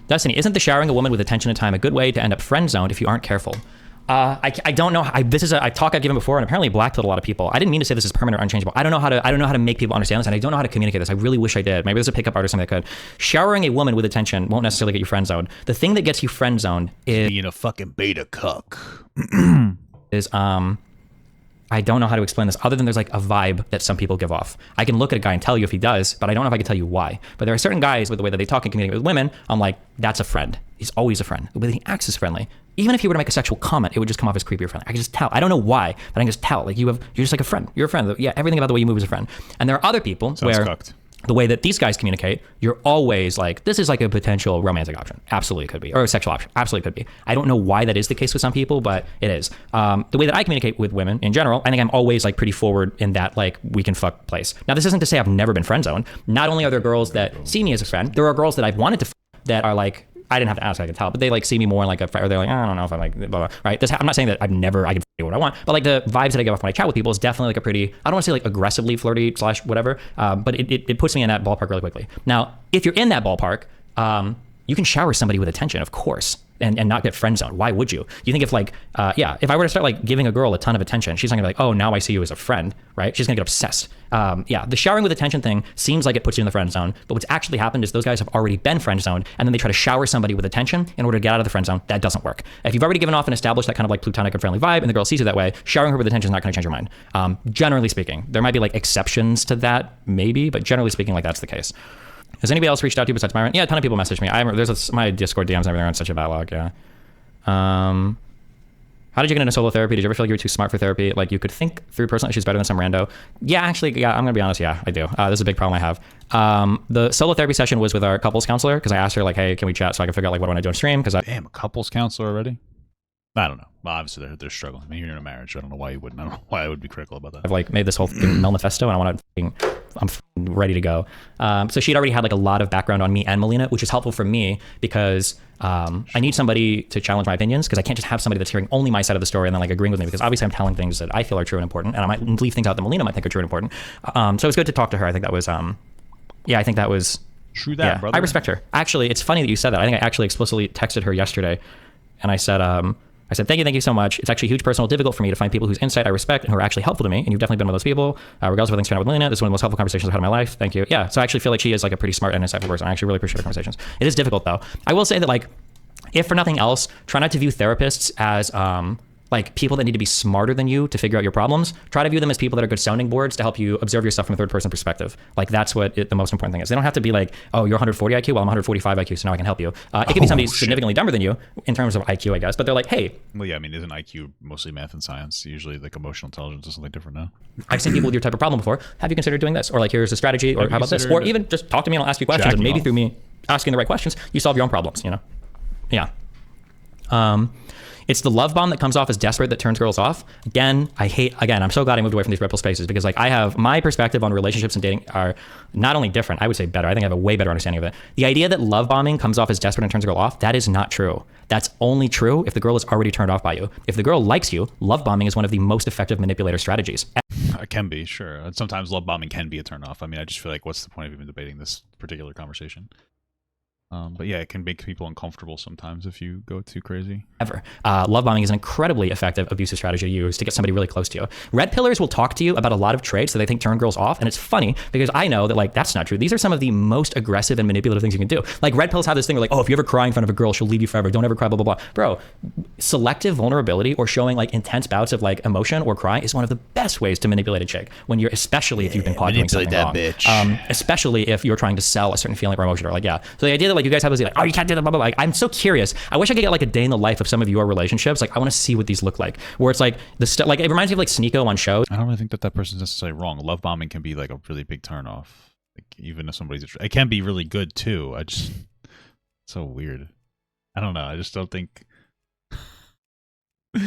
Destiny, isn't the showering a woman with attention and time a good way to end up friend zoned if you aren't careful? I don't know. This is a talk I've given before and apparently blackpilled a lot of people. I didn't mean to say this is permanent or unchangeable. I don't know how to make people understand this and I don't know how to communicate this. I really wish I did. Maybe there's a pickup art or something that could. Showering a woman with attention won't necessarily get you friend zoned. The thing that gets you friend zoned is being a fucking beta cuck. I don't know how to explain this other than there's like a vibe that some people give off. I can look at a guy and tell you if he does, but I don't know if I can tell you why. But there are certain guys with the way that they talk and communicate with women, I'm like, that's a friend. He's always a friend. The way that he acts is friendly. Even if he were to make a sexual comment, it would just come off as creepy or friendly. I can just tell. I don't know why, but I can just tell. Like you're just like a friend. You're a friend. Yeah, everything about the way you move is a friend. And there are other people where the way that these guys communicate, you're always like, this is like a potential romantic option. Absolutely could be. Or a sexual option. Absolutely could be. I don't know why that is the case with some people, but it is. The way that I communicate with women in general, I think I'm always like pretty forward in that like we can fuck place. Now, this isn't to say I've never been friend zoned. Not only are there girls that see me as a friend, there are girls that I've wanted to fuck that are like, I didn't have to ask, I could tell, but they like see me more like a friend, or they're like, I don't know if I'm like, blah, blah, right? I'm not saying that I can do what I want, but like the vibes that I give off when I chat with people is definitely like a pretty, I don't want to say like aggressively flirty / whatever, but it puts me in that ballpark really quickly. Now, if you're in that ballpark, you can shower somebody with attention, of course, and not get friend zoned. Why would you? You think if like, if I were to start like giving a girl a ton of attention, she's not gonna be like, oh, now I see you as a friend, right? She's gonna get obsessed. The showering with attention thing seems like it puts you in the friend zone, but what's actually happened is those guys have already been friend zoned, and then they try to shower somebody with attention in order to get out of the friend zone. That doesn't work. If you've already given off and established that kind of like plutonic and friendly vibe, and the girl sees you that way, showering her with attention is not gonna change your mind. Generally speaking, there might be like exceptions to that, maybe, but generally speaking, like that's the case. Has anybody else reached out to you besides Myon? Yeah, a ton of people messaged me. My Discord DMs and everything are in such a backlog, yeah. How did you get into solo therapy? Did you ever feel like you were too smart for therapy? Like you could think through personal issues better than some rando? Yeah, actually, yeah, I'm gonna be honest, yeah, I do. This is a big problem I have. The solo therapy session was with our couples counselor because I asked her like, hey, can we chat so I can figure out like what I want to do on stream? Because damn, a couples counselor already? I don't know. Well, obviously they're struggling. I mean, you're in a marriage. So I don't know why you wouldn't. I don't know why I would be critical about that. I've like made this whole manifesto and I'm ready to go. So she'd already had like a lot of background on me and Melina, which is helpful for me because I need somebody to challenge my opinions because I can't just have somebody that's hearing only my side of the story and then like agreeing with me because obviously I'm telling things that I feel are true and important and I might leave things out that Melina might think are true and important. So it was good to talk to her. I think that was, I think that was true. That brother. I respect her. Actually, it's funny that you said that. I think I actually explicitly texted her yesterday and I said, I said, thank you so much. It's actually huge personal difficult for me to find people whose insight I respect and who are actually helpful to me. And you've definitely been one of those people. Regardless of everything's turned out with Melina, this is one of the most helpful conversations I've had in my life. Thank you. Yeah. So I actually feel like she is like a pretty smart and insightful person. I actually really appreciate her conversations. It is difficult though. I will say that like, if for nothing else, try not to view therapists as like people that need to be smarter than you to figure out your problems. Try to view them as people that are good sounding boards to help you observe yourself from a third person perspective. Like that's what the most important thing is. They don't have to be like, oh, you're 140 IQ, well, I'm 145 IQ, so now I can help you. It could be somebody significantly dumber than you in terms of IQ, I guess, but they're like, hey. Well, yeah, I mean, isn't IQ mostly math and science? Usually like emotional intelligence is something different now. I've seen people with your type of problem before. Have you considered doing this? Or like, here's a strategy, or how about this? Or even just talk to me and I'll ask you questions, and maybe through me asking the right questions, you solve your own problems, you know? Yeah. It's the love bomb that comes off as desperate that turns girls off. Again, I'm so glad I moved away from these Red Pill spaces because like I have my perspective on relationships and dating are not only different, I would say better. I think I have a way better understanding of it. The idea that love bombing comes off as desperate and turns a girl off, that is not true. That's only true if the girl is already turned off by you. If the girl likes you, love bombing is one of the most effective manipulator strategies. It can be, sure. And sometimes love bombing can be a turn off. I mean, I just feel like what's the point of even debating this particular conversation? But yeah, it can make people uncomfortable sometimes if you go too crazy. Love bombing is an incredibly effective abusive strategy to use to get somebody really close to you. Red pillars will talk to you about a lot of traits that they think turn girls off. And it's funny because I know that like, that's not true. These are some of the most aggressive and manipulative things you can do. Like red pills have this thing where like, oh, if you ever cry in front of a girl, she'll leave you forever. Don't ever cry, blah, blah, blah. Bro, selective vulnerability or showing like intense bouts of like emotion or cry is one of the best ways to manipulate a chick when you're, especially if you've been caught doing something wrong. Especially if you're trying to sell a certain feeling or emotion or like, yeah. So the idea that like you guys have this like, oh, you can't do that, blah, blah, blah. Like, I'm so curious. I wish I could get like a day in the life of some of your relationships. Like I want to see what these look like where it's like like it reminds me of like Sneeko on shows. I don't really think that person's necessarily wrong. Love bombing can be like a really big turn off. Like even if somebody's, it can be really good too. It's so weird. I don't know. I just don't think, I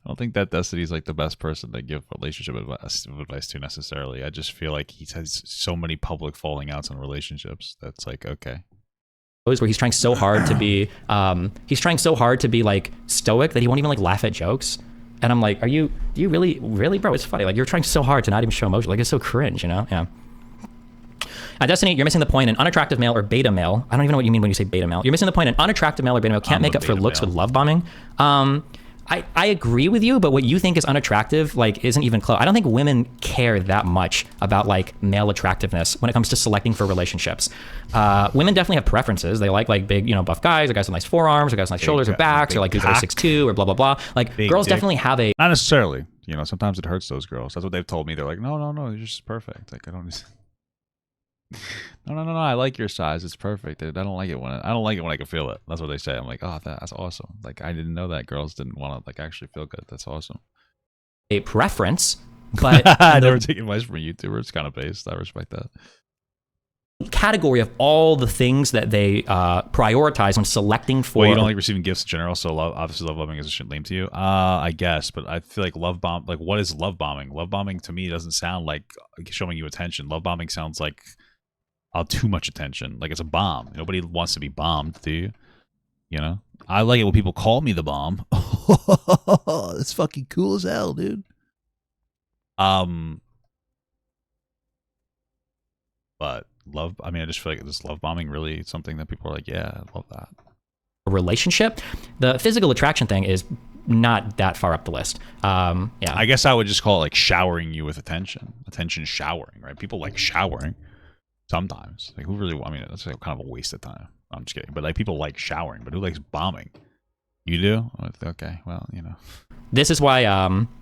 don't think that Destiny's like the best person to give relationship advice to necessarily. I just feel like he has so many public falling outs in relationships that's like, okay. Where he's trying so hard to be like stoic that he won't even like laugh at jokes. And I'm like, do you really, bro? It's funny. Like you're trying so hard to not even show emotion. Like it's so cringe, you know? Yeah. Destiny, you're missing the point. An unattractive male or beta male. I don't even know what you mean when you say beta male. You're missing the point. An unattractive male or beta male can't make up for looks with love bombing. I agree with you, but what you think is unattractive, like, isn't even close. I don't think women care that much about like male attractiveness when it comes to selecting for relationships. Women definitely have preferences. They like big, you know, buff guys, or guys with nice forearms, or guys with nice shoulders or backs, or like dudes that are 6'2", or blah blah blah. Like girls definitely have a not necessarily. You know, sometimes it hurts those girls. That's what they've told me. They're like, no, you're just perfect. Like I don't. No, I like your size. It's perfect. I don't like it when I can feel it. That's what they say. I'm like, oh, that's awesome. Like I didn't know that girls didn't want to like actually feel good. That's awesome. A preference, but I never take advice from a YouTuber. It's kind of based. I respect that. Category of all the things that they prioritize when selecting for. Well, you don't like receiving gifts in general, so obviously love bombing is a shit lame to you. I guess, but I feel like like what is love bombing? Love bombing to me doesn't sound like showing you attention. Love bombing sounds like too much attention. Like it's a bomb. Nobody wants to be bombed, do you? You know? I like it when people call me the bomb. That's fucking cool as hell, dude. But I just feel like this love bombing really something that people are like, yeah, I love that. A relationship, the physical attraction thing is not that far up the list. Yeah. I guess I would just call it like showering you with attention. Attention showering, right? People like showering. Sometimes, like who really? I mean, that's like kind of a waste of time. I'm just kidding, but like people like showering, but who likes bombing? You do? Okay, well, you know. This is why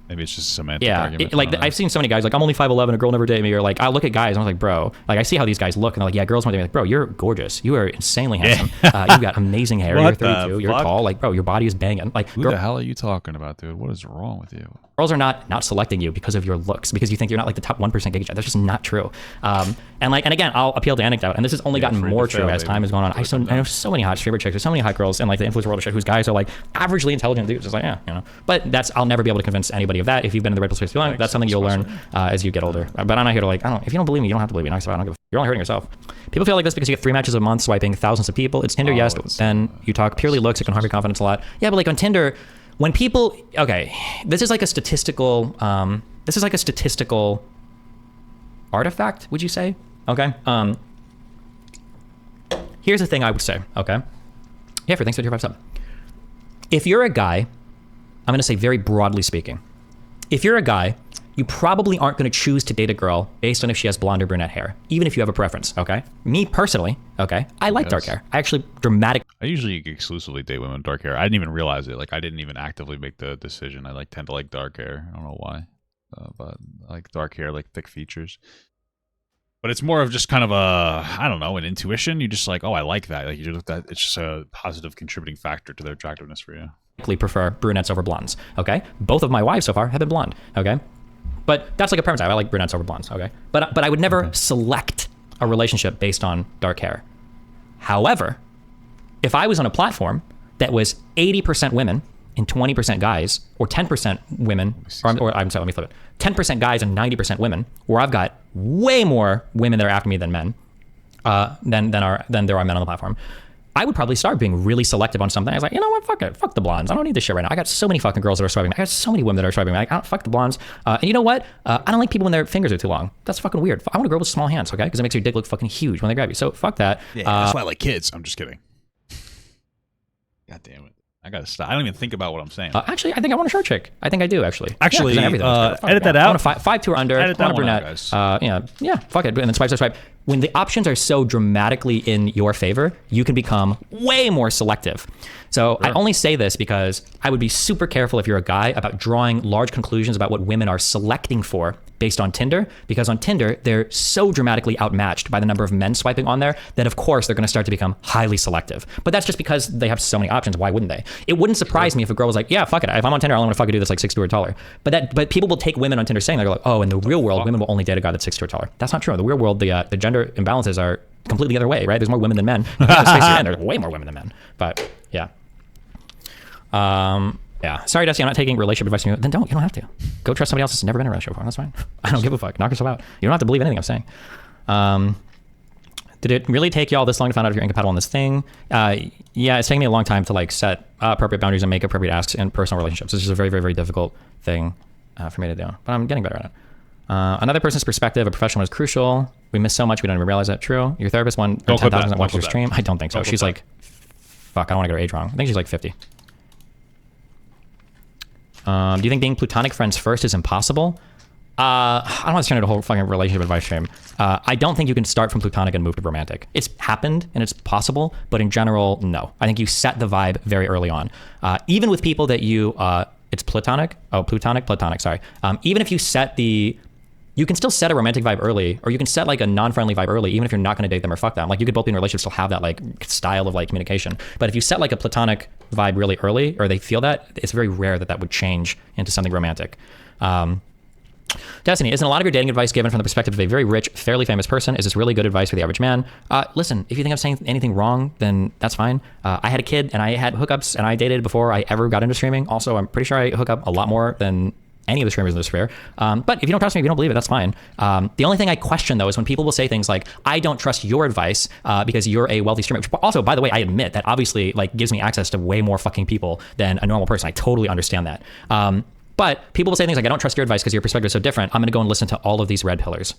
maybe it's just a semantic argument. Like I've seen so many guys like, I'm only 5'11", a girl never dated me, or like I look at guys and I'm like, bro, like I see how these guys look and they're like, yeah, girls want to be like, bro, you're gorgeous, you are insanely handsome, you've got amazing hair, you're 32, you're tall, like bro, your body is banging. Like who the hell are you talking about, dude? What is wrong with you? Girls are not selecting you because of your looks, because you think you're not like the top 1% gay. That's just not true. And again, I'll appeal to anecdote, and this has only gotten more true as time has gone on. I know so many hot stripper chicks, there's so many hot girls in like the influencer world of shit whose guys are like averagely intelligent dudes. It's like, yeah, you know. But I'll never be able to convince anybody of that. If you've been in the red pill space too long, that's something you'll learn as you get older. But I'm not here to like, if you don't believe me, you don't have to believe me. You're only hurting yourself. People feel like this because you get 3 matches a month swiping thousands of people. It's Tinder, yes, but then you talk purely looks, it can harm your confidence a lot. Yeah, but like on Tinder, when people, okay, this is like a statistical artifact, would you say? Okay. Here's the thing I would say, okay? Yeah, for thanks for your 5 sub. If you're a guy I'm going to say very broadly speaking. If you're a guy, you probably aren't going to choose to date a girl based on if she has blonde or brunette hair, even if you have a preference, okay? Me personally, okay, I like dark hair. I actually I usually exclusively date women with dark hair. I didn't even realize it. Like, I didn't even actively make the decision. I tend to like dark hair. I don't know why, but I like dark hair, like thick features. But it's more of just kind of I don't know, an intuition. You just like, oh, I like that. Like, you look that it's just a positive contributing factor to their attractiveness for you. Prefer brunettes over blondes, okay? Both of my wives so far have been blonde, okay? But that's like a preference. I like brunettes over blondes, okay? But I would never select a relationship based on dark hair. However, if I was on a platform that was 80% women and 20% guys, or 10% women, or I'm sorry, let me flip it. 10% guys and 90% women, where I've got way more women that are after me than men, than there are men on the platform, I would probably start being really selective on something. I was like, you know what, fuck it, fuck the blondes. I don't need this shit right now. I got so many fucking girls that are swiping me. I got so many women that are swiping me. Like, I don't fuck the blondes. And you know what? I don't like people when their fingers are too long. That's fucking weird. I want a girl with small hands, okay? Because it makes your dick look fucking huge when they grab you. So fuck that. Yeah, that's why I like kids. I'm just kidding. God damn it. I gotta stop. I don't even think about what I'm saying. Actually, I think I want a short chick. I think I do, actually. Actually, yeah, edit that out. I want a 5'2" or under. Edit that one brunette. out, guys. Yeah, fuck it. And then swipe. When the options are so dramatically in your favor, you can become way more selective. So I only say this because I would be super careful if you're a guy about drawing large conclusions about what women are selecting for based on Tinder, because on Tinder, they're so dramatically outmatched by the number of men swiping on there that of course they're gonna start to become highly selective. But that's just because they have so many options. Why wouldn't they? It wouldn't surprise me if a girl was like, yeah, fuck it. If I'm on Tinder, I only want to fuck a dude that's like 6'2" or taller. But people will take women on Tinder saying, they're like, oh, in the real world, women will only date a guy that's 6'2" or taller. That's not true. In the real world, the gender imbalances are completely the other way, right? There's more women than men. There's way more women than men. But yeah. Yeah. Sorry, Dusty, I'm not taking relationship advice from you. Then don't. You don't have to. Go trust somebody else that's never been in a relationship before. That's fine. I don't give a fuck. Knock yourself out. You don't have to believe anything I'm saying. Did it really take y'all this long to find out if you're incompatible on this thing? Yeah, it's taking me a long time to like set appropriate boundaries and make appropriate asks in personal relationships. It's just a very, very, very difficult thing for me to do. But I'm getting better at it. Another person's perspective, a professional, is crucial. We miss so much, we don't even realize that. True. Your therapist won 10,000 watch your stream. I don't think so. She's like, fuck, I don't want to get her age wrong. I think she's like 50. Do you think being platonic friends first is impossible? I don't want to turn it a whole fucking relationship advice stream. I don't think you can start from platonic and move to romantic. It's happened and it's possible, but in general, no. I think you set the vibe very early on. Even with people that you, it's platonic? Oh, platonic, sorry. Even if you set you can still set a romantic vibe early, or you can set like a non-friendly vibe early, even if you're not going to date them or fuck them. Like you could both be in a relationship, still have that like style of like communication. But if you set like a platonic vibe really early, or they feel that, it's very rare that would change into something romantic. Destiny, isn't a lot of your dating advice given from the perspective of a very rich, fairly famous person? Is this really good advice for the average man? Listen, if you think I'm saying anything wrong, then that's fine. I had a kid and I had hookups and I dated before I ever got into streaming. Also, I'm pretty sure I hook up a lot more than any of the streamers in this sphere. But if you don't trust me, if you don't believe it, that's fine. The only thing I question though is when people will say things like, I don't trust your advice because you're a wealthy streamer. Which also, by the way, I admit that obviously like gives me access to way more fucking people than a normal person. I totally understand that. But people will say things like, I don't trust your advice because your perspective is so different. I'm going to go and listen to all of these red pillars.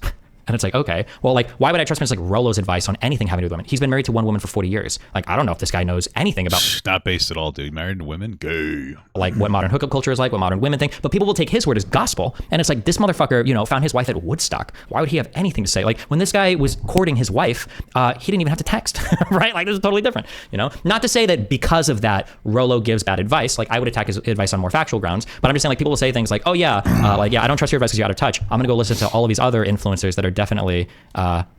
And it's like, okay, well, like, why would I trust him? It's like Rolo's advice on anything having to do with women. He's been married to one woman for 40 years. Like, I don't know if this guy knows anything about... Not based at all, dude. Married to women? Gay. Like, what modern hookup culture is like, what modern women think. But people will take his word as gospel. And it's like, this motherfucker, you know, found his wife at Woodstock. Why would he have anything to say? Like, when this guy was courting his wife, he didn't even have to text, right? Like, this is totally different, you know? Not to say that because of that, Rolo gives bad advice. Like, I would attack his advice on more factual grounds. But I'm just saying, like, people will say things like, oh, yeah, I don't trust your advice because you're out of touch. I'm going to go listen to all of these other influencers that are definitely...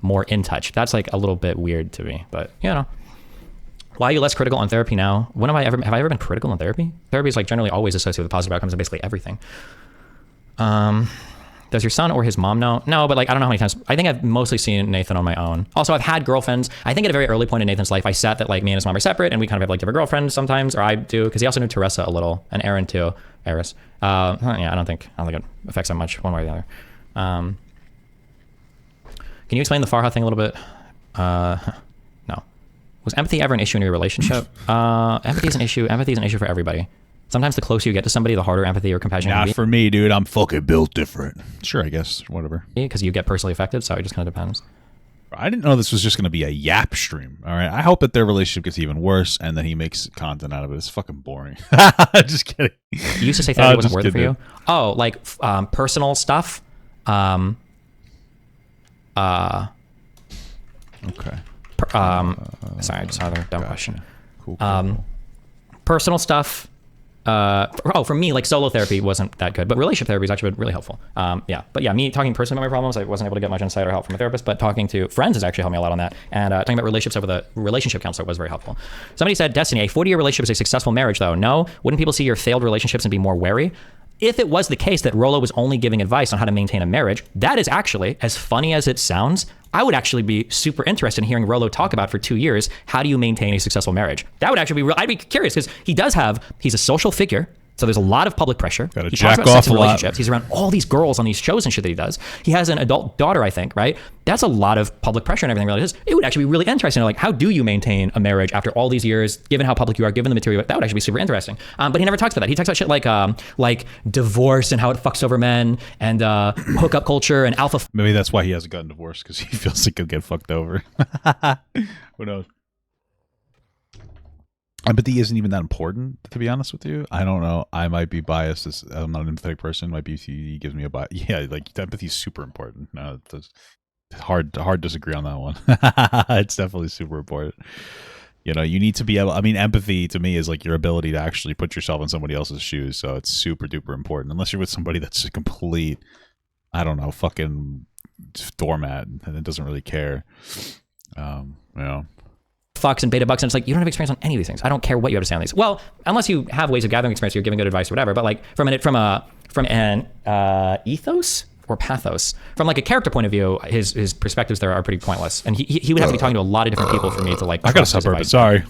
more in touch. That's like a little bit weird to me, but you know. Why are you less critical on therapy now? Have I ever been critical on therapy? Therapy is like generally always associated with positive outcomes in basically everything. Does your son or his mom know? No, but like I don't know how many times. I think I've mostly seen Nathan on my own. Also, I've had girlfriends. I think at a very early point in Nathan's life, I sat that like me and his mom are separate, and we kind of have like different girlfriends sometimes, or I do, because he also knew Teresa a little, and Aaron too, Eris. Yeah, I don't think it affects that much one way or the other. Can you explain the Farha thing a little bit? No. Was empathy ever an issue in your relationship? Empathy is an issue. Empathy is an issue for everybody. Sometimes the closer you get to somebody, the harder empathy or compassion can be. Not for me, dude. I'm fucking built different. Sure, I guess. Whatever. Because you get personally affected, so it just kind of depends. I didn't know this was just going to be a yap stream. All right. I hope that their relationship gets even worse and that he makes content out of it. It's fucking boring. Just kidding. You used to say therapy wasn't worth it for you? Oh, like personal stuff? Okay. Sorry, I just saw another dumb question. Cool. Personal stuff. For me, like solo therapy wasn't that good, but relationship therapy has actually been really helpful. But me talking personally about my problems, I wasn't able to get much insight or help from a therapist, but talking to friends has actually helped me a lot on that. And talking about relationships over the relationship counselor was very helpful. Somebody said, Destiny, a 40-year relationship is a successful marriage though. No, wouldn't people see your failed relationships and be more wary? If it was the case that Rollo was only giving advice on how to maintain a marriage, that is actually, as funny as it sounds, I would actually be super interested in hearing Rollo talk about for 2 years, how do you maintain a successful marriage? That would actually be real. I'd be curious because he's a social figure. So there's a lot of public pressure. Gotta he jack talks about off sex and a lot. relationships. He's around all these girls on these shows and shit that he does. He has an adult daughter, I think, right? That's a lot of public pressure and everything really is. It would actually be really interesting. Like, how do you maintain a marriage after all these years, given how public you are, given the material? That would actually be super interesting. But he never talks about that. He talks about shit like divorce and how it fucks over men and hookup culture and alpha. Maybe that's why he hasn't gotten divorced, because he feels like he'll get fucked over. Who knows? Empathy isn't even that important, to be honest with you. I don't know. I might be biased. As I'm not an empathetic person. Might be he gives me a bias. Yeah, like empathy is super important. No, it's hard disagree on that one. It's definitely super important. You know, you need to be able. I mean, empathy to me is like your ability to actually put yourself in somebody else's shoes. So it's super duper important. Unless you're with somebody that's a complete, I don't know, fucking doormat and it doesn't really care. You know. Fucks and beta bucks, and it's like you don't have experience on any of these things. I don't care what you have to say on these. Well, unless you have ways of gathering experience, you're giving good advice or whatever. But like from an ethos or pathos, from like a character point of view, his perspectives there are pretty pointless, and he would have to be talking to a lot of different people for me to like. I got a suburban. Sorry.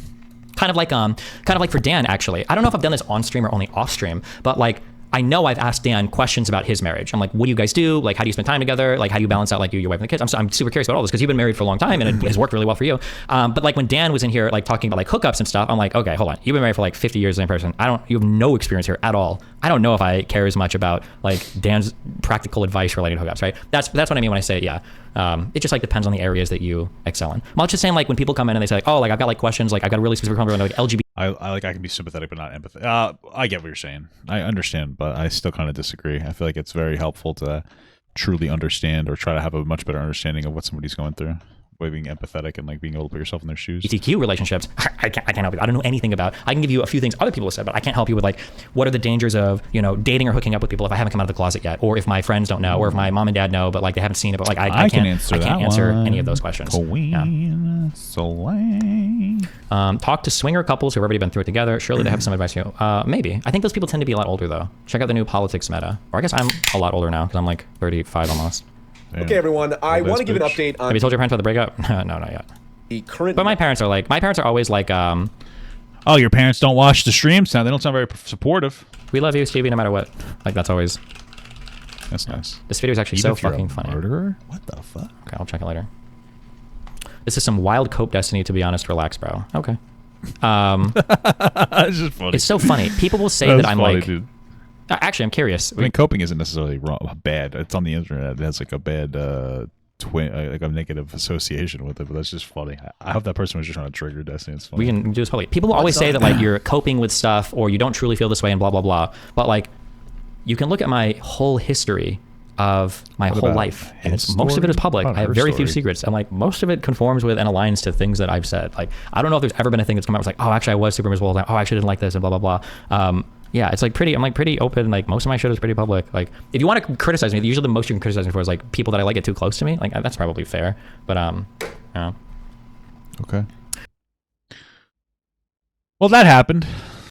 Kind of like for Dan actually. I don't know if I've done this on stream or only off stream, but like. I know I've asked Dan questions about his marriage. I'm like, what do you guys do? Like, how do you spend time together? Like, how do you balance out like you, your wife, and the kids? I'm super curious about all this because you've been married for a long time and it has worked really well for you. But like when Dan was in here, like talking about like hookups and stuff, I'm like, okay, hold on. You've been married for like 50 years in person. You have no experience here at all. I don't know if I care as much about like Dan's practical advice related to hookups, right? That's what I mean when I say, yeah. It just like depends on the areas that you excel in. I'm just saying like when people come in and they say like, oh, like I've got like questions, like I've got a really specific problem like LGBT. I can be sympathetic but not empathetic. I get what you're saying. I understand, but I still kind of disagree. I feel like it's very helpful to truly understand or try to have a much better understanding of what somebody's going through. By being empathetic and like being able to put yourself in their shoes. LGBTQ relationships, I can't help you. I don't know anything about. I can give you a few things other people have said, but I can't help you with like what are the dangers of dating or hooking up with people if I haven't come out of the closet yet, or if my friends don't know, or if my mom and dad know but like they haven't seen it. But like I can't answer any of those questions. Queen Soleil. Talk to swinger couples who've already been through it together. Surely they have some advice for you. Maybe. I think those people tend to be a lot older though. Check out the new politics meta. Or I guess I'm a lot older now because I'm like 35 almost. Okay, everyone, I want to give an update on... Have you told your parents about the breakup? No, not yet. The current... But my parents are always like... Oh, your parents don't watch the streams now? They don't sound very supportive. We love you, Stevie, no matter what. Like, that's always... That's nice. This video is actually Even so fucking funny. Murderer? What the fuck? Okay, I'll check it later. This is some wild cope destiny, to be honest. Relax, bro. Okay. It's just funny. It's so funny. People will say that I'm funny, like... Dude. Actually, I'm curious. I mean, coping isn't necessarily bad. It's on the internet. It has like a bad like a negative association with it, but that's just funny. I hope that person was just trying to trigger Destiny. It's funny. We can do this publicly. People will always say that like you're coping with stuff or you don't truly feel this way and blah, blah, blah. But like, you can look at my whole history of my whole life, and most of it is public. I have very few secrets, and like most of it conforms with and aligns to things that I've said. Like, I don't know if there's ever been a thing that's come out where it's like, oh, actually I was super miserable. Oh, I actually didn't like this and blah, blah, blah. Yeah, it's like I'm like pretty open. Like most of my shit is pretty public. Like if you want to criticize me, usually the most you can criticize me for is like people that I like get too close to me. Like that's probably fair. But Okay. Well, that happened.